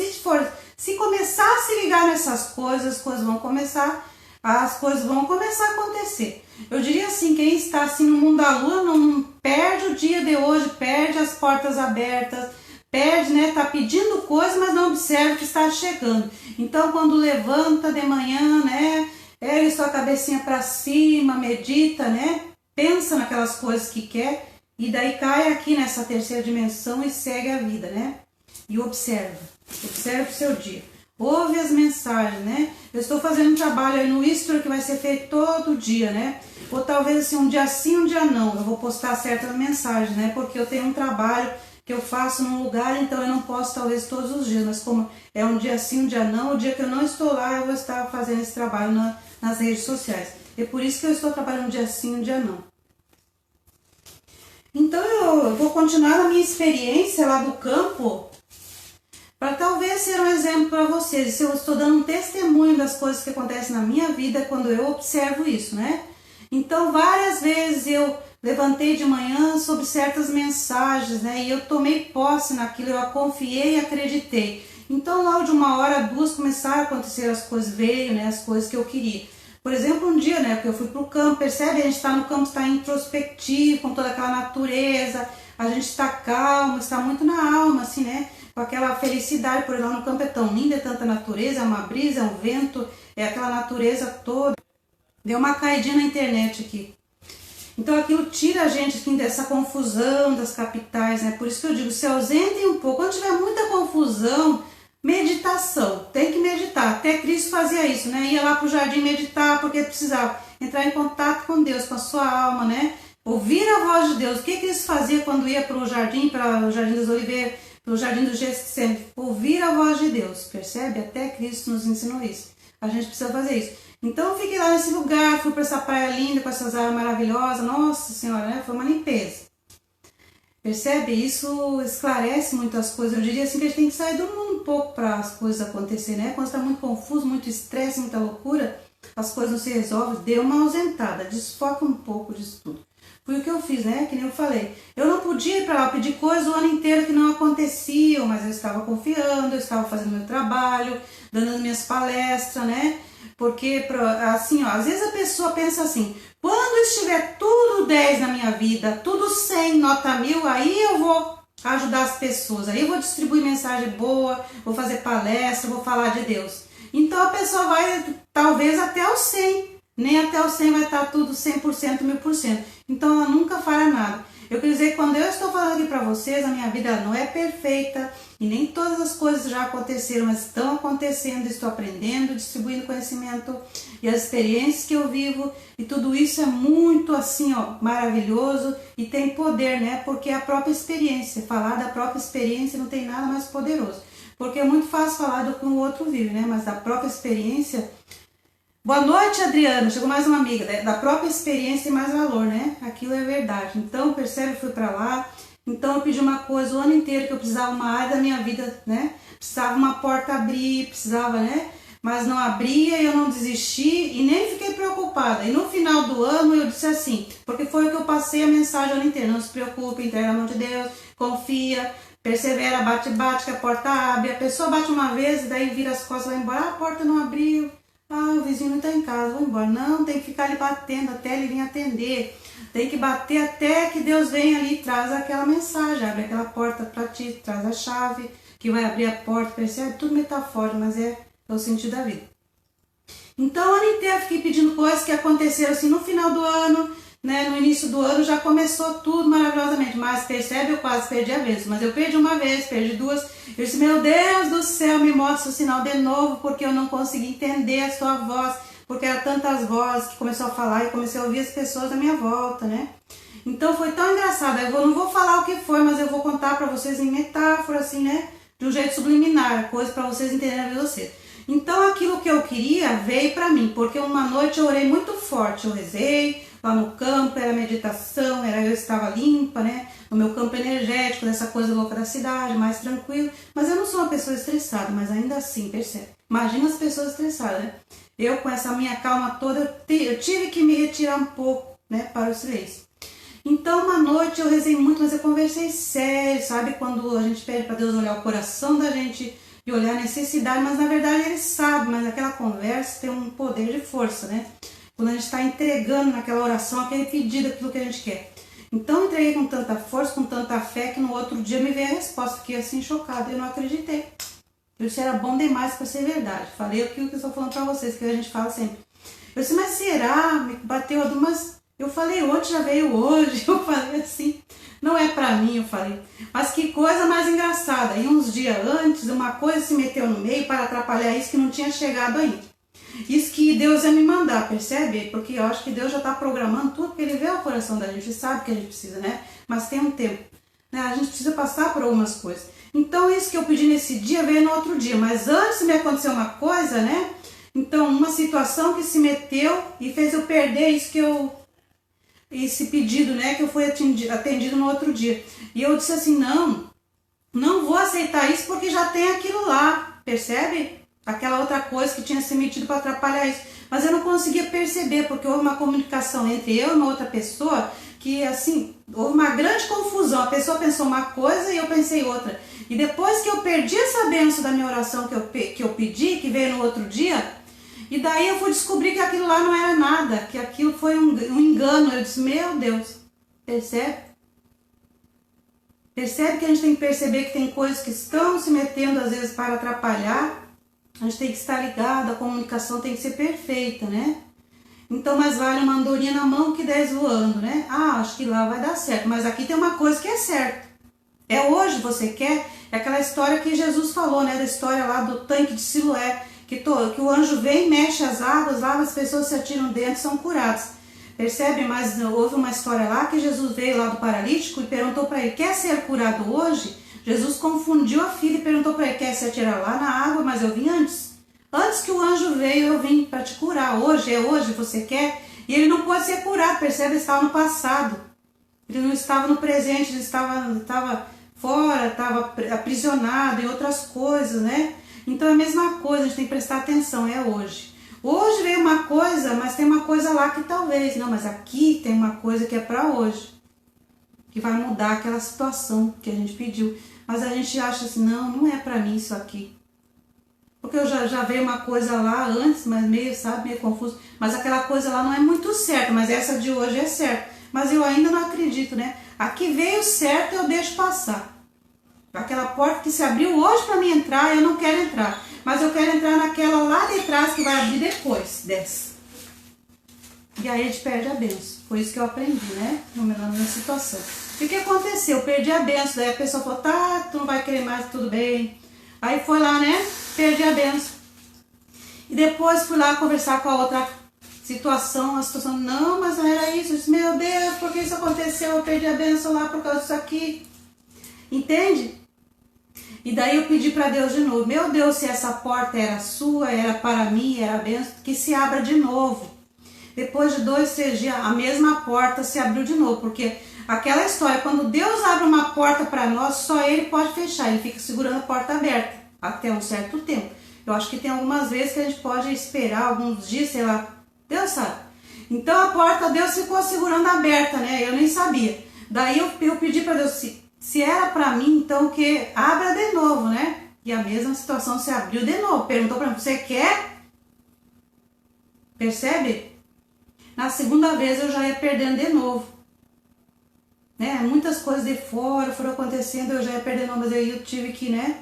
Se começar a se ligar nessas coisas, as coisas vão começar a acontecer. Eu diria assim, quem está assim no mundo da lua, não perde o dia de hoje, perde as portas abertas, perde, né? Tá pedindo coisa, mas não observa que está chegando. Então, quando levanta de manhã, né? Ergue sua cabecinha para cima, medita, né? Pensa naquelas coisas que quer e daí cai aqui nessa terceira dimensão e segue a vida, né? E observa o seu dia. Ouve as mensagens, né? Eu estou fazendo um trabalho aí no History que vai ser feito todo dia, né? Ou talvez assim, um dia sim, um dia não. Eu vou postar certas mensagens, né? Porque eu tenho um trabalho que eu faço num lugar, então eu não posso talvez todos os dias. Mas como é um dia sim, um dia não, o dia que eu não estou lá, eu vou estar fazendo esse trabalho nas redes sociais. É por isso que eu estou trabalhando um dia sim, um dia não. Então eu vou continuar a minha experiência lá do campo, para talvez ser um exemplo para vocês. Se eu estou dando um testemunho das coisas que acontecem na minha vida quando eu observo isso, né? Então, várias vezes eu levantei de manhã sobre certas mensagens, né? E eu tomei posse naquilo, eu confiei e acreditei. Então, logo de uma hora, duas, começaram a acontecer as coisas, veio, né? As coisas que eu queria. Por exemplo, um dia, né? Porque eu fui para o campo, percebe? A gente está no campo, está introspectivo, com toda aquela natureza, a gente está calmo, está muito na alma, assim, né? Com aquela felicidade, por exemplo, no campo é tão lindo, é tanta natureza, é uma brisa, é um vento, é aquela natureza toda. Deu uma caidinha na internet aqui. Então aquilo tira a gente assim, dessa confusão das capitais, né? Por isso que eu digo, se ausentem um pouco. Quando tiver muita confusão, meditação, tem que meditar. Até Cristo fazia isso, né? Ia lá para o jardim meditar porque precisava entrar em contato com Deus, com a sua alma, né? Ouvir a voz de Deus. O que Cristo fazia quando ia para o Jardim das Oliveiras, para o Jardim do Getsemane? Ouvir a voz de Deus, percebe? Até Cristo nos ensinou isso. A gente precisa fazer isso. Então eu fiquei lá nesse lugar, fui para essa praia linda, com essas águas maravilhosas. Nossa Senhora, né? Foi uma limpeza. Percebe? Isso esclarece muitas coisas. Eu diria assim que a gente tem que sair do mundo um pouco para as coisas acontecerem, né? Quando está muito confuso, muito estresse, muita loucura, as coisas não se resolvem. Dê uma ausentada, desfoca um pouco disso tudo. Foi o que eu fiz, né? Que nem eu falei. Eu não podia ir para lá pedir coisas o ano inteiro que não aconteciam, mas eu estava confiando, eu estava fazendo meu trabalho, dando as minhas palestras, né? Porque, assim, ó, às vezes a pessoa pensa assim, quando estiver tudo 10 na minha vida, tudo 100, nota 1000, aí eu vou ajudar as pessoas, aí eu vou distribuir mensagem boa, vou fazer palestra, vou falar de Deus. Então a pessoa vai, talvez, até o 100, nem até o 100 vai estar tudo 100%, 1000%. Então ela nunca fará nada. Eu quero dizer que quando eu estou falando aqui para vocês, a minha vida não é perfeita e nem todas as coisas já aconteceram, mas estão acontecendo, estou aprendendo, distribuindo conhecimento e as experiências que eu vivo e tudo isso é muito assim, ó, maravilhoso e tem poder, né? Porque é a própria experiência, falar da própria experiência não tem nada mais poderoso. Porque é muito fácil falar do que o outro vive, né? Mas da própria experiência. Boa noite, Adriana. Chegou mais uma amiga. Da própria experiência tem mais valor, né? Aquilo é verdade. Então, percebe, eu fui pra lá. Então, eu pedi uma coisa o ano inteiro que eu precisava uma área da minha vida, né? Precisava uma porta abrir, precisava, né? Mas não abria e eu não desisti e nem fiquei preocupada. E no final do ano eu disse assim, porque foi o que eu passei a mensagem o ano inteiro. Não se preocupe, entrega na mão de Deus, confia, persevera, bate, que a porta abre. A pessoa bate uma vez e daí vira as costas e vai embora. Ah, a porta não abriu. Ah, o vizinho não está em casa, vou embora. Não, tem que ficar ali batendo até ele vir atender. Tem que bater até que Deus venha ali e traz aquela mensagem, abre aquela porta para ti, traz a chave, que vai abrir a porta, percebe? Tudo metafórico, mas é o sentido da vida. Então, o ano inteiro eu fiquei pedindo coisas que aconteceram assim no final do ano, né? No início do ano já começou tudo maravilhosamente, mas percebe, eu quase perdi a vez. Mas eu perdi uma vez, perdi duas. Eu disse, meu Deus do céu, me mostra o sinal de novo, porque eu não consegui entender a sua voz, porque eram tantas vozes que começou a falar e comecei a ouvir as pessoas à minha volta, né? Então foi tão engraçado. Eu não vou falar o que foi, mas eu vou contar para vocês em metáfora, assim, né? De um jeito subliminar, coisa para vocês entenderem a vocês. Então aquilo que eu queria veio para mim, porque uma noite eu orei muito forte, eu rezei lá no campo, era meditação, eu estava limpa, né? No meu campo energético, dessa coisa louca da cidade, mais tranquilo. Mas eu não sou uma pessoa estressada, mas ainda assim, percebe? Imagina as pessoas estressadas, né? Eu com essa minha calma toda, eu tive que me retirar um pouco, né? Para o silêncio. Então, uma noite eu rezei muito, mas eu conversei sério, sabe? Quando a gente pede para Deus olhar o coração da gente e olhar a necessidade, mas na verdade Ele sabe, mas aquela conversa tem um poder de força, né? Quando a gente está entregando naquela oração aquele pedido, aquilo que a gente quer. Então, eu entreguei com tanta força, com tanta fé, que no outro dia me veio a resposta. Fiquei assim chocada, eu não acreditei. Isso era bom demais para ser verdade. Falei aquilo que eu estou falando para vocês, que a gente fala sempre. Eu disse, mas será? Me bateu a dúvida, mas eu falei, ontem já veio hoje. Eu falei assim, não é para mim, eu falei. Mas que coisa mais engraçada. E uns dias antes, uma coisa se meteu no meio para atrapalhar isso que não tinha chegado ainda. Isso que Deus ia me mandar, percebe? Porque eu acho que Deus já está programando tudo, porque Ele vê o coração da gente, sabe que a gente precisa, né? Mas tem um tempo, né? A gente precisa passar por algumas coisas. Então isso que eu pedi nesse dia veio no outro dia, mas antes me aconteceu uma coisa, né? Então uma situação que se meteu e fez eu perder isso que esse pedido, né? Que eu fui atendido no outro dia. E eu disse assim, não vou aceitar isso porque já tem aquilo lá, percebe? Aquela outra coisa que tinha se metido para atrapalhar isso. Mas eu não conseguia perceber, porque houve uma comunicação entre eu e uma outra pessoa que, assim, houve uma grande confusão. A pessoa pensou uma coisa e eu pensei outra. E depois que eu perdi essa bênção da minha oração que eu pedi, que veio no outro dia, e daí eu fui descobrir que aquilo lá não era nada, que aquilo foi um engano. Eu disse, meu Deus, percebe? Percebe que a gente tem que perceber que tem coisas que estão se metendo às vezes para atrapalhar. A gente tem que estar ligado, a comunicação tem que ser perfeita, né? Então, mais vale uma andorinha na mão que 10 voando, né? Ah, acho que lá vai dar certo, mas aqui tem uma coisa que é certa. É hoje você quer? É aquela história que Jesus falou, né? Da história lá do tanque de Siloé, que o anjo vem, mexe as águas, lá as pessoas se atiram dentro e são curadas. Percebe? Mas houve uma história lá que Jesus veio lá do paralítico e perguntou para ele, quer ser curado hoje? Jesus confundiu a filha e perguntou para ele, quer se atirar lá na água? Mas eu vim antes. Antes que o anjo veio, eu vim para te curar. Hoje, você quer? E ele não pode ser curado, percebe? Ele estava no passado. Ele não estava no presente, ele estava fora, estava aprisionado em outras coisas, né? Então é a mesma coisa, a gente tem que prestar atenção, é hoje. Hoje veio uma coisa, mas tem uma coisa lá que talvez, não, mas aqui tem uma coisa que é para hoje. Que vai mudar aquela situação que a gente pediu. Mas a gente acha assim, não é pra mim isso aqui. Porque eu já veio uma coisa lá antes, mas meio confuso. Mas aquela coisa lá não é muito certa, mas essa de hoje é certa. Mas eu ainda não acredito, né? Aqui veio certo, eu deixo passar. Aquela porta que se abriu hoje para mim entrar, eu não quero entrar. Mas eu quero entrar naquela lá de trás que vai abrir depois dessa. E aí a gente perde a bênção. Foi isso que eu aprendi, né? Na minha situação. E o que aconteceu? Eu perdi a bênção. Daí a pessoa falou, tá, tu não vai querer mais, tudo bem. Aí foi lá, né? Perdi a bênção. E depois fui lá conversar com a outra situação. A situação, não, mas não era isso. Eu disse, meu Deus, por que isso aconteceu? Eu perdi a bênção lá por causa disso aqui. Entende? E daí eu pedi para Deus de novo. Meu Deus, se essa porta era sua, era para mim, era a bênção, que se abra de novo. Depois de 2, 3 dias, a mesma porta se abriu de novo. Porque aquela história, quando Deus abre uma porta para nós, só Ele pode fechar. Ele fica segurando a porta aberta até um certo tempo. Eu acho que tem algumas vezes que a gente pode esperar alguns dias, sei lá. Deus sabe. Então a porta Deus ficou segurando aberta, né? Eu nem sabia. Daí eu pedi para Deus, se era para mim, então que abra de novo, né? E a mesma situação se abriu de novo. Perguntou para mim, você quer? Percebe? Na segunda vez eu já ia perdendo de novo. Né? Muitas coisas de fora foram acontecendo, eu já ia perdendo, mas aí eu tive que, né?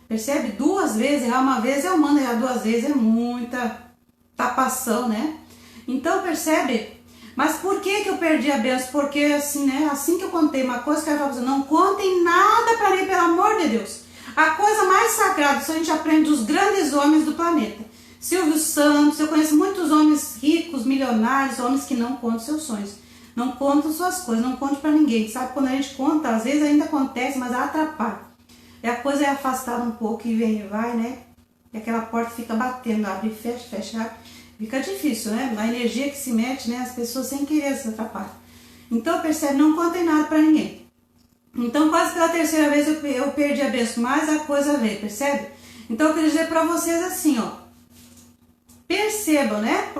Percebe? 2 vezes, errar uma vez eu mando, errar 2 vezes é muita tapação, né? Então, percebe? Mas por que eu perdi a bênção? Porque assim, né? Assim que eu contei uma coisa, que eu falava assim, não contem nada para mim, pelo amor de Deus. A coisa mais sagrada, isso a gente aprende dos grandes homens do planeta. Silvio Santos, eu conheço muitos homens ricos, milionários, homens que não contam seus sonhos. Não conta suas coisas, não conte pra ninguém. Sabe, quando a gente conta, às vezes ainda acontece, mas atrapalha. E a coisa é afastada um pouco e vem e vai, né? E aquela porta fica batendo, abre e fecha, fecha, abre. Fica difícil, né? A energia que se mete, né? As pessoas sem querer se atrapalham. Então, percebe, não contem nada pra ninguém. Então, quase pela terceira vez eu perdi a bênção, mas a coisa veio, percebe? Então, eu queria dizer pra vocês assim, ó. Percebam, né?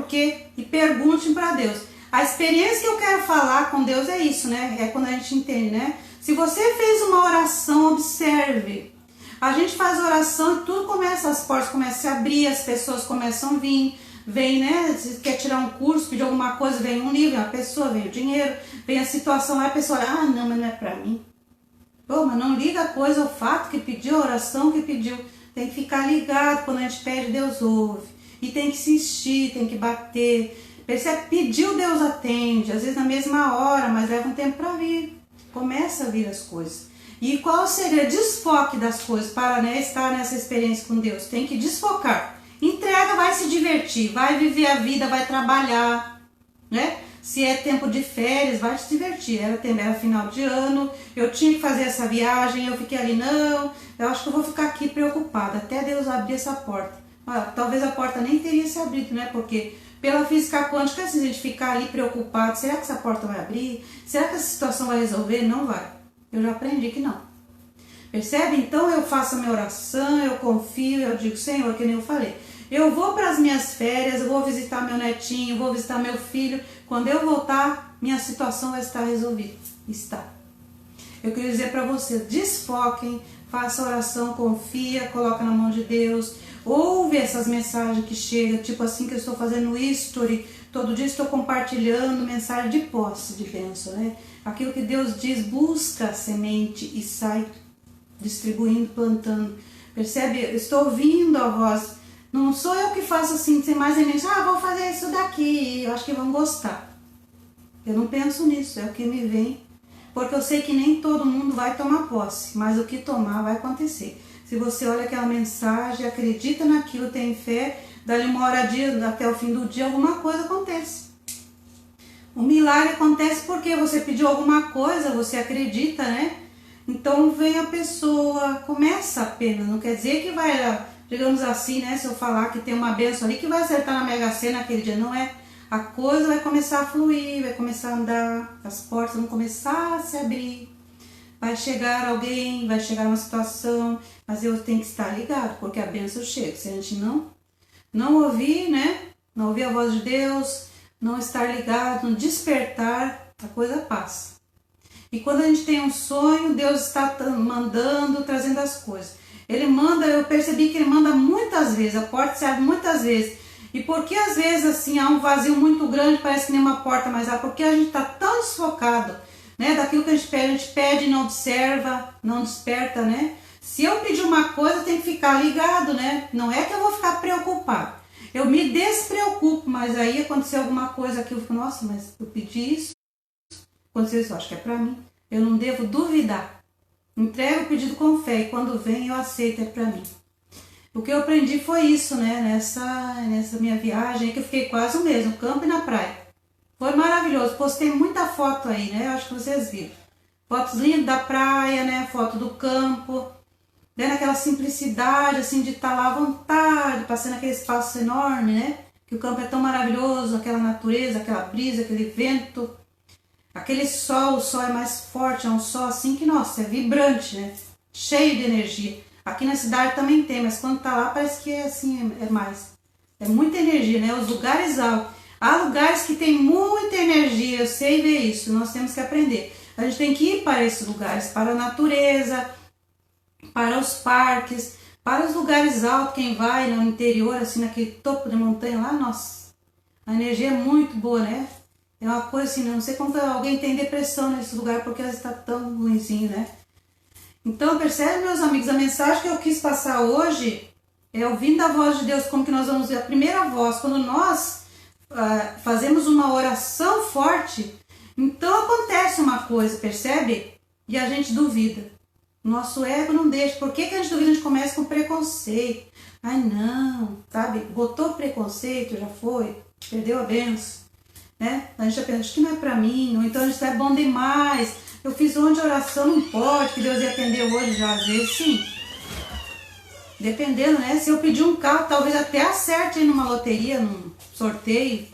E perguntem pra Deus. A experiência que eu quero falar com Deus é isso, né? É quando a gente entende, né? Se você fez uma oração, observe. A gente faz oração e tudo começa, as portas começam a se abrir, as pessoas começam a vir. Vem, né? Se quer tirar um curso, pedir alguma coisa, vem um livro, uma pessoa, vem o dinheiro, vem a situação lá, a pessoa, não, mas não é pra mim. Pô, mas não liga a coisa ao fato que pediu, a oração que pediu. Tem que ficar ligado quando a gente pede, Deus ouve. E tem que insistir, tem que bater. Percebe? Pediu, Deus atende. Às vezes na mesma hora, mas leva um tempo para vir. Começa a vir as coisas. E qual seria o desfoque das coisas para, né, estar nessa experiência com Deus? Tem que desfocar. Entrega, vai se divertir, vai viver a vida, vai trabalhar, né? Se é tempo de férias, vai se divertir. Era final de ano, eu tinha que fazer essa viagem, eu fiquei ali, não, eu acho que eu vou ficar aqui preocupada até Deus abrir essa porta. Talvez a porta nem teria se abrido, né? Porque pela física quântica, se a gente ficar ali preocupado, será que essa porta vai abrir? Será que essa situação vai resolver? Não vai. Eu já aprendi que não. Percebe? Então eu faço a minha oração, eu confio, eu digo, Senhor, que nem eu falei. Eu vou para as minhas férias, eu vou visitar meu netinho, vou visitar meu filho. Quando eu voltar, minha situação vai estar resolvida. Está. Eu queria dizer para você, desfoquem, faça a oração, confia, coloca na mão de Deus. Ouve essas mensagens que chegam, tipo assim que eu estou fazendo history, todo dia estou compartilhando mensagem de posse, de bênção, né? Aquilo que Deus diz, busca a semente e sai distribuindo, plantando. Percebe? Eu estou ouvindo a voz. Não sou eu que faço assim, sem mais nem menos, vou fazer isso daqui, eu acho que vão gostar. Eu não penso nisso, é o que me vem. Porque eu sei que nem todo mundo vai tomar posse, mas o que tomar vai acontecer. Se você olha aquela mensagem, acredita naquilo, tem fé, dali uma hora até o fim do dia, alguma coisa acontece. O milagre acontece porque você pediu alguma coisa, você acredita, né? Então vem a pessoa, começa apenas, não quer dizer que vai, digamos assim, né? Se eu falar que tem uma bênção ali que vai acertar na Mega Sena naquele dia, não é? A coisa vai começar a fluir, vai começar a andar, as portas vão começar a se abrir. Vai chegar alguém, vai chegar uma situação, mas eu tenho que estar ligado, porque a bênção chega. Se a gente não ouvir, né? Não ouvir a voz de Deus, não estar ligado, não despertar, a coisa passa. E quando a gente tem um sonho, Deus está mandando, trazendo as coisas. Ele manda, eu percebi que ele manda muitas vezes, a porta se abre muitas vezes. E porque às vezes assim há um vazio muito grande, parece que nem uma porta mais abre, porque a gente está tão desfocado, né, daquilo que a gente pede e não observa, não desperta, né? Se eu pedir uma coisa, tem que ficar ligado, né? Não é que eu vou ficar preocupado. Eu me despreocupo, mas aí aconteceu alguma coisa aqui, eu fico, nossa, mas eu pedi isso. Aconteceu isso, eu acho que é pra mim. Eu não devo duvidar. Entrego o pedido com fé e quando vem eu aceito, é pra mim. O que eu aprendi foi isso, né? Nessa minha viagem, que eu fiquei quase um mês no campo e na praia. Foi maravilhoso, postei muita foto aí, né? Eu acho que vocês viram. Fotos lindas da praia, né? Foto do campo. Né? Naquela simplicidade, assim, de estar lá à vontade, passando aquele espaço enorme, né? Que o campo é tão maravilhoso, aquela natureza, aquela brisa, aquele vento. Aquele sol, o sol é mais forte, é um sol assim que, nossa, é vibrante, né? Cheio de energia. Aqui na cidade também tem, mas quando tá lá parece que é assim, é mais. É muita energia, né? Os lugares altos. Há lugares que tem muita energia, eu sei ver isso, nós temos que aprender. A gente tem que ir para esses lugares, para a natureza, para os parques, para os lugares altos, quem vai no interior, assim, naquele topo de montanha lá, nossa, a energia é muito boa, né? É uma coisa assim, não sei como alguém tem depressão nesse lugar, porque ela está tão ruimzinho, né? Então, percebe, meus amigos, a mensagem que eu quis passar hoje é ouvindo a voz de Deus, como que nós vamos ver a primeira voz, quando nós fazemos uma oração forte, então acontece uma coisa, percebe? E a gente duvida. Nosso ego não deixa. Por que a gente duvida? A gente começa com preconceito. Ai não, sabe? Botou preconceito, já foi, perdeu a benção. né? A gente já pensa, acho que não é pra mim, ou então a gente tá bom demais, eu fiz ontem a oração, não pode, que Deus ia atender hoje já, às vezes sim. Dependendo, né? Se eu pedir um carro, talvez até acerte aí numa loteria, num sorteio,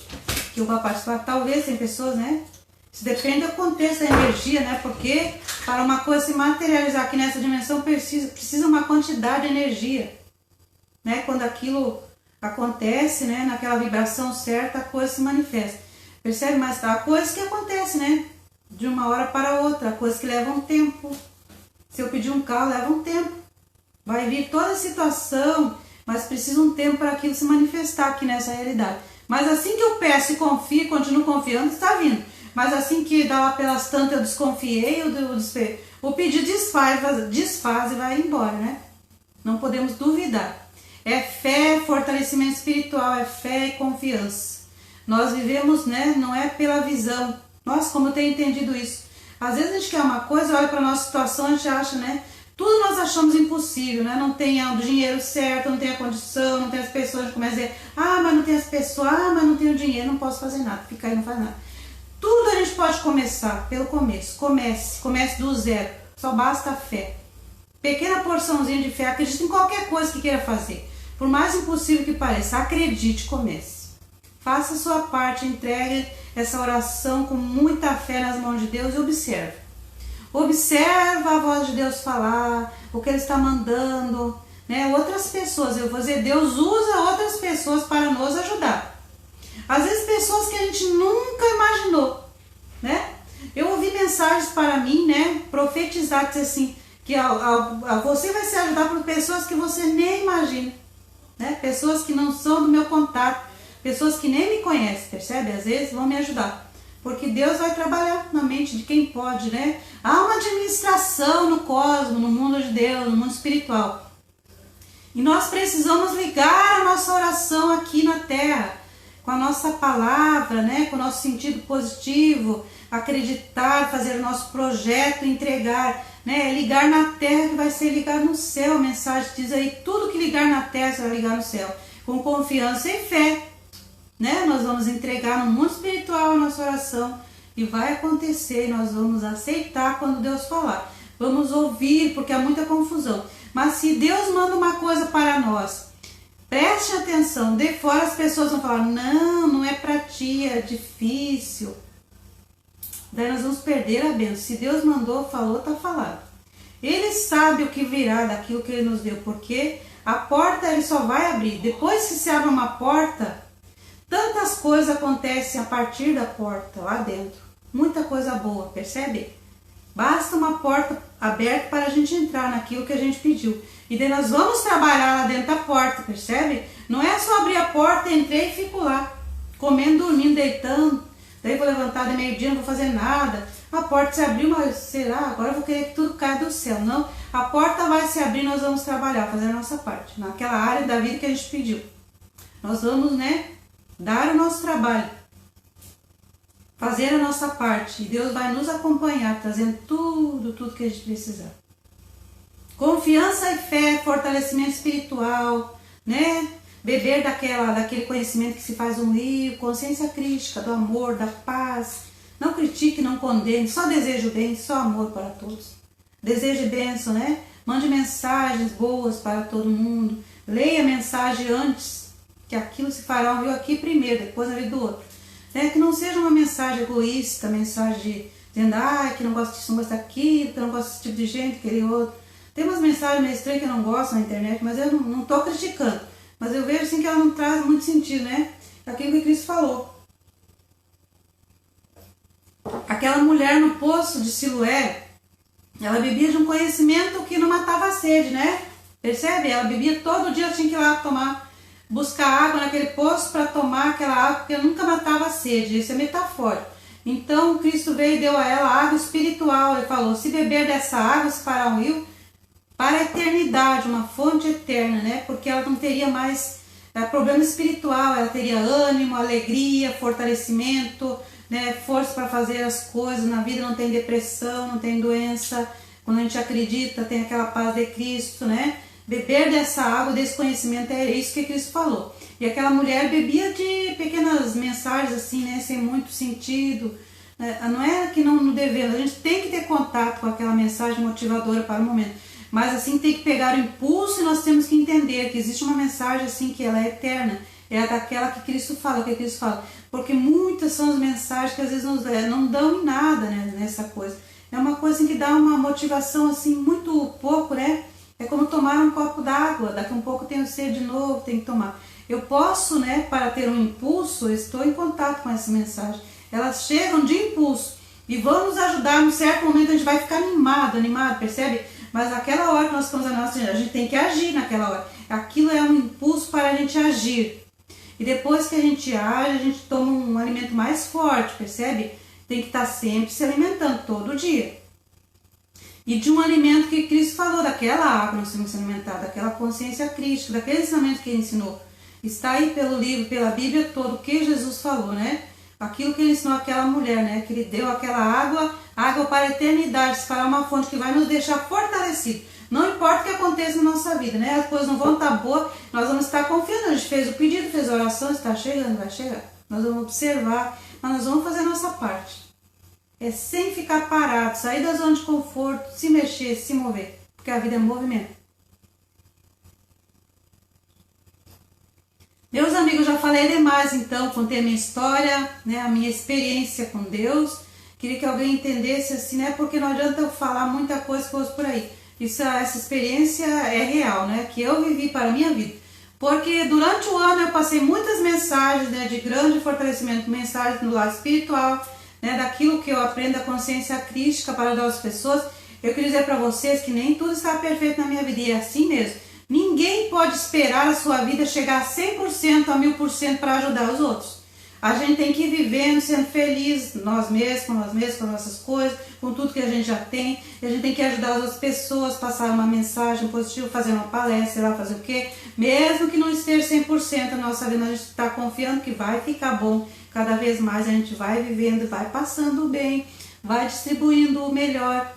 que eu vou participar, talvez tem pessoas, né? Isso depende do contexto da energia, né? Porque para uma coisa se materializar aqui nessa dimensão, precisa uma quantidade de energia, né? Quando aquilo acontece, né? Naquela vibração certa, a coisa se manifesta. Percebe? Mas há coisas que acontecem, né? De uma hora para outra, coisas que levam tempo. Se eu pedir um carro, leva um tempo. Vai vir toda a situação, mas precisa um tempo para aquilo se manifestar aqui nessa realidade. Mas assim que eu peço e confio, continuo confiando, está vindo. Mas assim que dá lá pelas tantas eu desconfiei, o pedido desfaz e vai embora, né? Não podemos duvidar. É fé, fortalecimento espiritual, é fé e confiança. Nós vivemos, né? Não é pela visão. Nossa, como eu tenho entendido isso. Às vezes a gente quer uma coisa, olha para a nossa situação, a gente acha, né? Tudo nós achamos impossível, né? Não tem o dinheiro certo, não tem a condição, não tem as pessoas, a gente começa a dizer, mas não tem as pessoas, mas não tem o dinheiro, não posso fazer nada, fica aí, não faz nada. Tudo a gente pode começar pelo começo, comece do zero, só basta a fé. Pequena porçãozinha de fé, acredite em qualquer coisa que queira fazer, por mais impossível que pareça, acredite, comece. Faça a sua parte, entregue essa oração com muita fé nas mãos de Deus e observe. Observa a voz de Deus falar, o que Ele está mandando, né? Outras pessoas, eu vou dizer, Deus usa outras pessoas para nos ajudar. Às vezes pessoas que a gente nunca imaginou, né? Eu ouvi mensagens para mim, né? Profetizar, dizer assim, que você vai ser ajudado por pessoas que você nem imagina, né? Pessoas que não são do meu contato, pessoas que nem me conhecem, percebe? Às vezes vão me ajudar. Porque Deus vai trabalhar na mente de quem pode, né? Há uma administração no cosmos, no mundo de Deus, no mundo espiritual. E nós precisamos ligar a nossa oração aqui na Terra, com a nossa palavra, né? Com o nosso sentido positivo, acreditar, fazer o nosso projeto, entregar, né? Ligar na Terra que vai ser ligar no céu. A mensagem diz aí, tudo que ligar na Terra você vai ligar no céu. Com confiança e fé. Né? Nós vamos entregar no mundo espiritual a nossa oração e vai acontecer, nós vamos aceitar quando Deus falar. Vamos ouvir, porque há muita confusão. Mas se Deus manda uma coisa para nós, preste atenção, de fora as pessoas vão falar, não é para ti, é difícil. Daí nós vamos perder a bênção. Se Deus mandou, falou, está falado. Ele sabe o que virá daquilo que Ele nos deu, porque a porta Ele só vai abrir. Depois que se abre uma porta, tantas coisas acontecem a partir da porta, lá dentro. Muita coisa boa, percebe? Basta uma porta aberta para a gente entrar naquilo que a gente pediu. E daí nós vamos trabalhar lá dentro da porta, percebe? Não é só abrir a porta, entrei e fico lá, comendo, dormindo, deitando. Daí vou levantar de meio-dia, não vou fazer nada. A porta se abriu, mas será? Agora eu vou querer que tudo caia do céu. Não, a porta vai se abrir, nós vamos trabalhar, fazer a nossa parte. Naquela área da vida que a gente pediu. Nós vamos, né? Dar o nosso trabalho, fazer a nossa parte, e Deus vai nos acompanhar, trazendo tudo que a gente precisar. Confiança e fé, fortalecimento espiritual, né? Beber daquele conhecimento que se faz um rio, consciência crítica, do amor, da paz. Não critique, não condene, só deseje o bem, só amor para todos. Deseje bênção, né? Mande mensagens boas para todo mundo. Leia a mensagem antes, que aquilo se fará um rio aqui primeiro, depois na vida do outro. Que não seja uma mensagem egoísta, mensagem dizendo, que não gosto disso, não gosto daquilo, que eu não gosto desse tipo de gente, aquele outro. Tem umas mensagens meio estranhas que eu não gosto na internet, mas eu não estou criticando. Mas eu vejo assim que ela não traz muito sentido, né? Aquilo que Cristo falou. Aquela mulher no poço de Siloé, ela bebia de um conhecimento que não matava a sede, né? Percebe? Ela bebia todo dia, tinha que ir lá buscar água naquele poço para tomar aquela água, porque nunca matava a sede. Isso é metafórico. Então Cristo veio e deu a ela água espiritual. Ele falou, se beber dessa água, se fará um rio para a eternidade, uma fonte eterna, né? Porque ela não teria mais problema espiritual, ela teria ânimo, alegria, fortalecimento, né? Força para fazer as coisas na vida, não tem depressão, não tem doença. Quando a gente acredita, tem aquela paz de Cristo, né? beber dessa água, desse conhecimento, é isso que Cristo falou. E aquela mulher bebia de pequenas mensagens assim, né, sem muito sentido. Não é que não devemos, a gente tem que ter contato com aquela mensagem motivadora para o momento, mas assim tem que pegar o impulso e nós temos que entender que existe uma mensagem assim que ela é eterna, é daquela que Cristo fala, porque muitas são as mensagens que às vezes não dão em nada, né, nessa coisa. É uma coisa assim, que dá uma motivação assim muito pouco, né? É como tomar um copo d'água, daqui a um pouco tenho sede de novo, tenho que tomar. Eu posso, né, para ter um impulso, eu estou em contato com essa mensagem. Elas chegam de impulso e vão nos ajudar. Num certo momento a gente vai ficar animado, percebe? Mas naquela hora que nós estamos a gente tem que agir naquela hora. Aquilo é um impulso para a gente agir. E depois que a gente age, a gente toma um alimento mais forte, percebe? Tem que estar sempre se alimentando, todo dia. E de um alimento que Cristo falou, daquela água nós temos que se alimentar, daquela consciência crítica, daquele ensinamento que ele ensinou. Está aí pelo livro, pela Bíblia todo o que Jesus falou, né? Aquilo que ele ensinou àquela mulher, né? Que ele deu aquela água para a eternidade, se fará uma fonte que vai nos deixar fortalecidos. Não importa o que aconteça na nossa vida, né? As coisas não vão estar boas, nós vamos estar confiando. A gente fez o pedido, fez a oração, está chegando, vai chegar. Nós vamos observar, mas nós vamos fazer a nossa parte. É sem ficar parado, sair da zona de conforto, se mexer, se mover, porque a vida é movimento. Meus amigos, já falei demais, então, contei a minha história, né, a minha experiência com Deus. Queria que alguém entendesse assim, né, porque não adianta eu falar muita coisa por aí. Essa experiência é real, né, que eu vivi para a minha vida. Porque durante o ano eu passei muitas mensagens, né, de grande fortalecimento, mensagens no lado espiritual, né, daquilo que eu aprendo, a consciência crítica para ajudar as pessoas. Eu queria dizer para vocês que nem tudo está perfeito na minha vida, e é assim mesmo. Ninguém pode esperar a sua vida chegar a 100%, a 1000% para ajudar os outros. A gente tem que ir vivendo, sendo feliz, nós mesmos, com nossas coisas, com tudo que a gente já tem. E a gente tem que ajudar as outras pessoas, passar uma mensagem positiva, fazer uma palestra, sei lá, fazer o quê. Mesmo que não esteja 100% a nossa vida, a gente está confiando que vai ficar bom. Cada vez mais a gente vai vivendo, vai passando bem, vai distribuindo o melhor,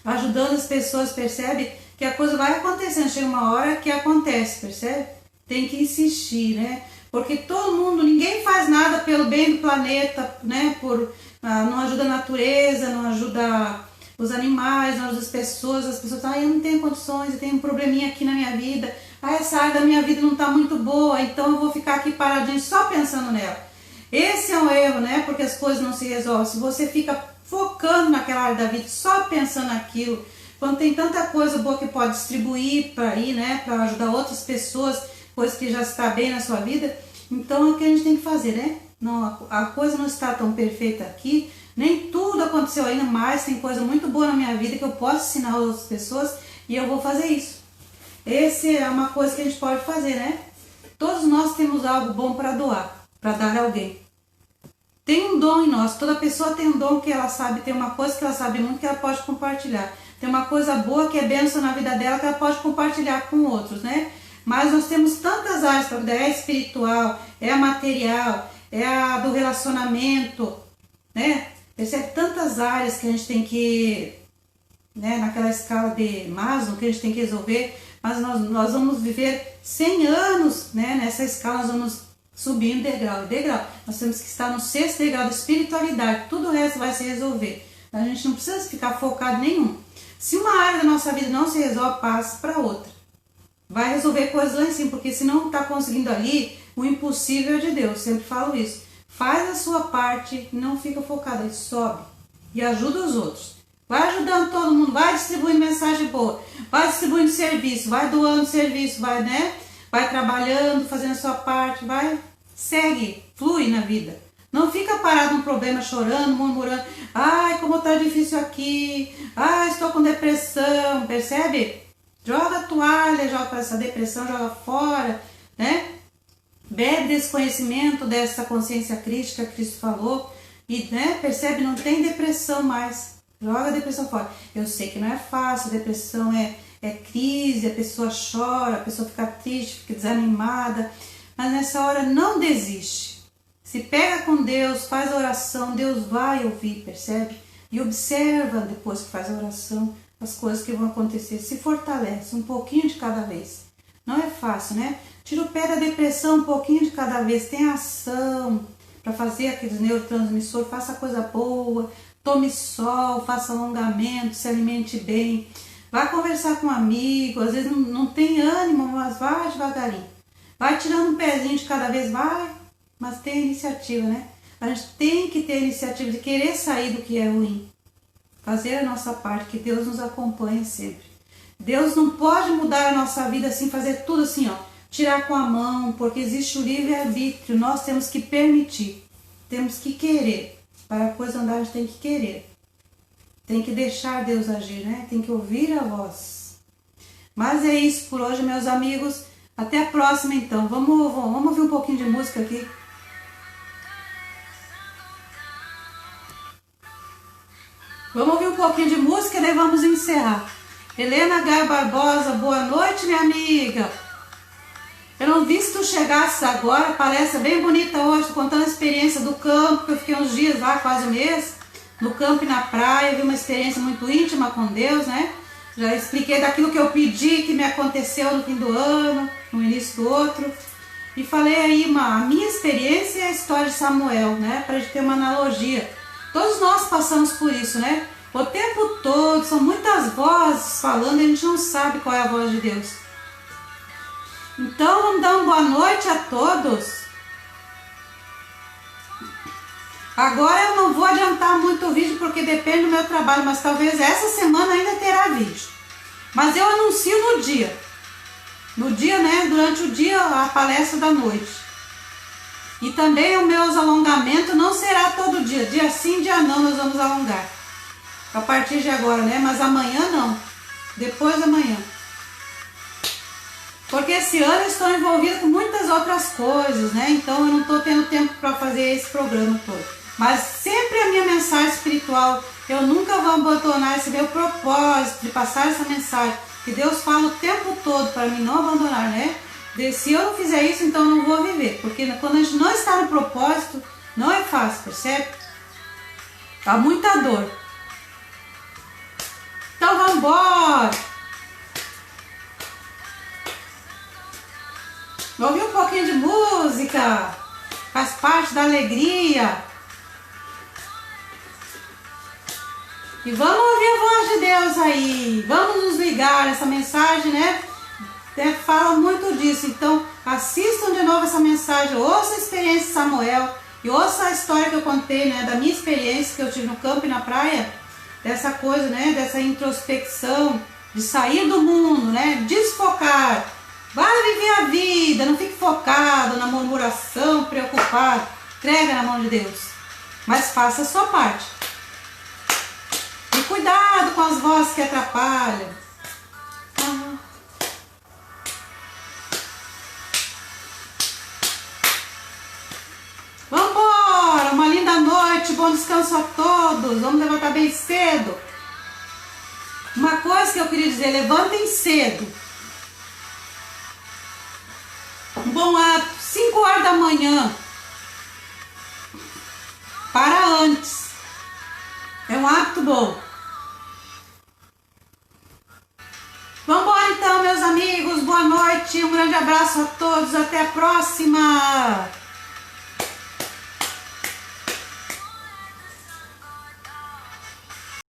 ajudando as pessoas, percebe? Que a coisa vai acontecendo, chega uma hora que acontece, percebe? Tem que insistir, né? Porque todo mundo, ninguém faz nada pelo bem do planeta, né? Não ajuda a natureza, não ajuda os animais, não ajuda as pessoas eu não tenho condições, eu tenho um probleminha aqui na minha vida, essa área da minha vida não está muito boa, então eu vou ficar aqui paradinho só pensando nela. Esse é um erro, né? Porque as coisas não se resolvem. Se você fica focando naquela área da vida, só pensando naquilo, quando tem tanta coisa boa que pode distribuir para ir, né, para ajudar outras pessoas, coisa que já está bem na sua vida, então é o que a gente tem que fazer, né? Não, a coisa não está tão perfeita aqui, nem tudo aconteceu ainda, mas tem coisa muito boa na minha vida que eu posso ensinar a outras pessoas e eu vou fazer isso. Essa é uma coisa que a gente pode fazer, né? Todos nós temos algo bom para doar, para dar a alguém. Tem um dom em nós, toda pessoa tem um dom que ela sabe, tem uma coisa que ela sabe muito que ela pode compartilhar. Tem uma coisa boa que é bênção na vida dela que ela pode compartilhar com outros, né? Mas nós temos tantas áreas para vida, é a espiritual, é a material, é a do relacionamento, né? Percebe tantas áreas que a gente tem que, né, naquela escala de Maslow, que a gente tem que resolver, mas nós vamos viver 100 anos, né? Nessa escala nós vamos subindo degrau em degrau. Nós temos que estar no 6º degrau da espiritualidade, tudo o resto vai se resolver. A gente não precisa ficar focado em nenhum. Se uma área da nossa vida não se resolve, passa para outra. Vai resolver coisas lá em cima, porque se não está conseguindo ali, o impossível é de Deus. Sempre falo isso. Faz a sua parte, não fica focado, aí sobe e ajuda os outros. Vai ajudando todo mundo, vai distribuindo mensagem boa, vai distribuindo serviço, vai doando serviço, vai, né? Vai trabalhando, fazendo a sua parte, vai, segue, flui na vida. Não fica parado num problema, chorando, murmurando. Ai, como tá difícil aqui. Ai, estou com depressão. Percebe? Joga a toalha, joga essa depressão, joga fora, né? Bebe desse conhecimento, dessa consciência crítica que Cristo falou. E, né, percebe? Não tem depressão mais. Joga a depressão fora. Eu sei que não é fácil, a depressão é crise, a pessoa chora, a pessoa fica triste, fica desanimada. Mas nessa hora não desiste. Se pega com Deus, faz a oração, Deus vai ouvir, percebe? E observa depois que faz a oração, as coisas que vão acontecer. Se fortalece um pouquinho de cada vez. Não é fácil, né? Tira o pé da depressão um pouquinho de cada vez. Tem ação para fazer aqueles neurotransmissores. Faça coisa boa. Tome sol, faça alongamento, se alimente bem. Vá conversar com um amigo. Às vezes não tem ânimo, mas vai devagarinho. Vai tirando um pezinho de cada vez, vai. Mas tem iniciativa, né? A gente tem que ter a iniciativa de querer sair do que é ruim. Fazer a nossa parte, que Deus nos acompanhe sempre. Deus não pode mudar a nossa vida assim, fazer tudo assim, ó, tirar com a mão, porque existe o livre-arbítrio. Nós temos que permitir, temos que querer. Para a coisa andar, a gente tem que querer. Tem que deixar Deus agir, né? Tem que ouvir a voz. Mas é isso por hoje, meus amigos. Até a próxima, então. Vamos ouvir um pouquinho de música aqui. Vamos ouvir um pouquinho de música e daí vamos encerrar. Helena Gaio Barbosa, boa noite, minha amiga. Eu não vi se tu chegasse agora, parece bem bonita hoje, tô contando a experiência do campo, que eu fiquei uns dias lá, quase um mês, no campo e na praia, vi uma experiência muito íntima com Deus, né? Já expliquei daquilo que eu pedi, que me aconteceu no fim do ano, no início do outro. E falei aí, a minha experiência é a história de Samuel, né? Para a gente ter uma analogia. Todos nós passamos por isso, né? O tempo todo, são muitas vozes falando e a gente não sabe qual é a voz de Deus. Então, vamos dar uma boa noite a todos. Agora eu não vou adiantar muito o vídeo porque depende do meu trabalho, mas talvez essa semana ainda terá vídeo. Mas eu anuncio no dia. No dia, né? Durante o dia, a palestra da noite. E também os meus alongamentos não será todo dia. Dia sim, dia não, nós vamos alongar. A partir de agora, né? Mas amanhã não. Depois da manhã. Porque esse ano eu estou envolvida com muitas outras coisas, né? Então eu não estou tendo tempo para fazer esse programa todo. Mas sempre a minha mensagem espiritual, eu nunca vou abandonar esse meu propósito de passar essa mensagem. Que Deus fala o tempo todo para mim não abandonar, né? Se eu não fizer isso, então eu não vou viver. Porque quando a gente não está no propósito, não é fácil, percebe? Há muita dor. Então vamos embora. Vou ouvir um pouquinho de música. Faz parte da alegria. E vamos ouvir a voz de Deus aí. Vamos nos ligar. Essa mensagem, né? Fala muito disso. Então, assistam de novo essa mensagem. Ouça a experiência de Samuel. E ouça a história que eu contei, né? Da minha experiência que eu tive no campo e na praia. Dessa coisa, né? Dessa introspecção. De sair do mundo, né? Desfocar. Vai viver a vida. Não fique focado na murmuração, preocupado. Entrega na mão de Deus. Mas faça a sua parte. E cuidado com as vozes que atrapalham. Vambora! Uma linda noite, bom descanso a todos. Vamos levantar bem cedo. Uma coisa que eu queria dizer, levantem cedo. Um bom hábito, 5 horas da manhã. Para antes. É um hábito bom. Vamos embora então, meus amigos. Boa noite. Um grande abraço a todos. Até a próxima.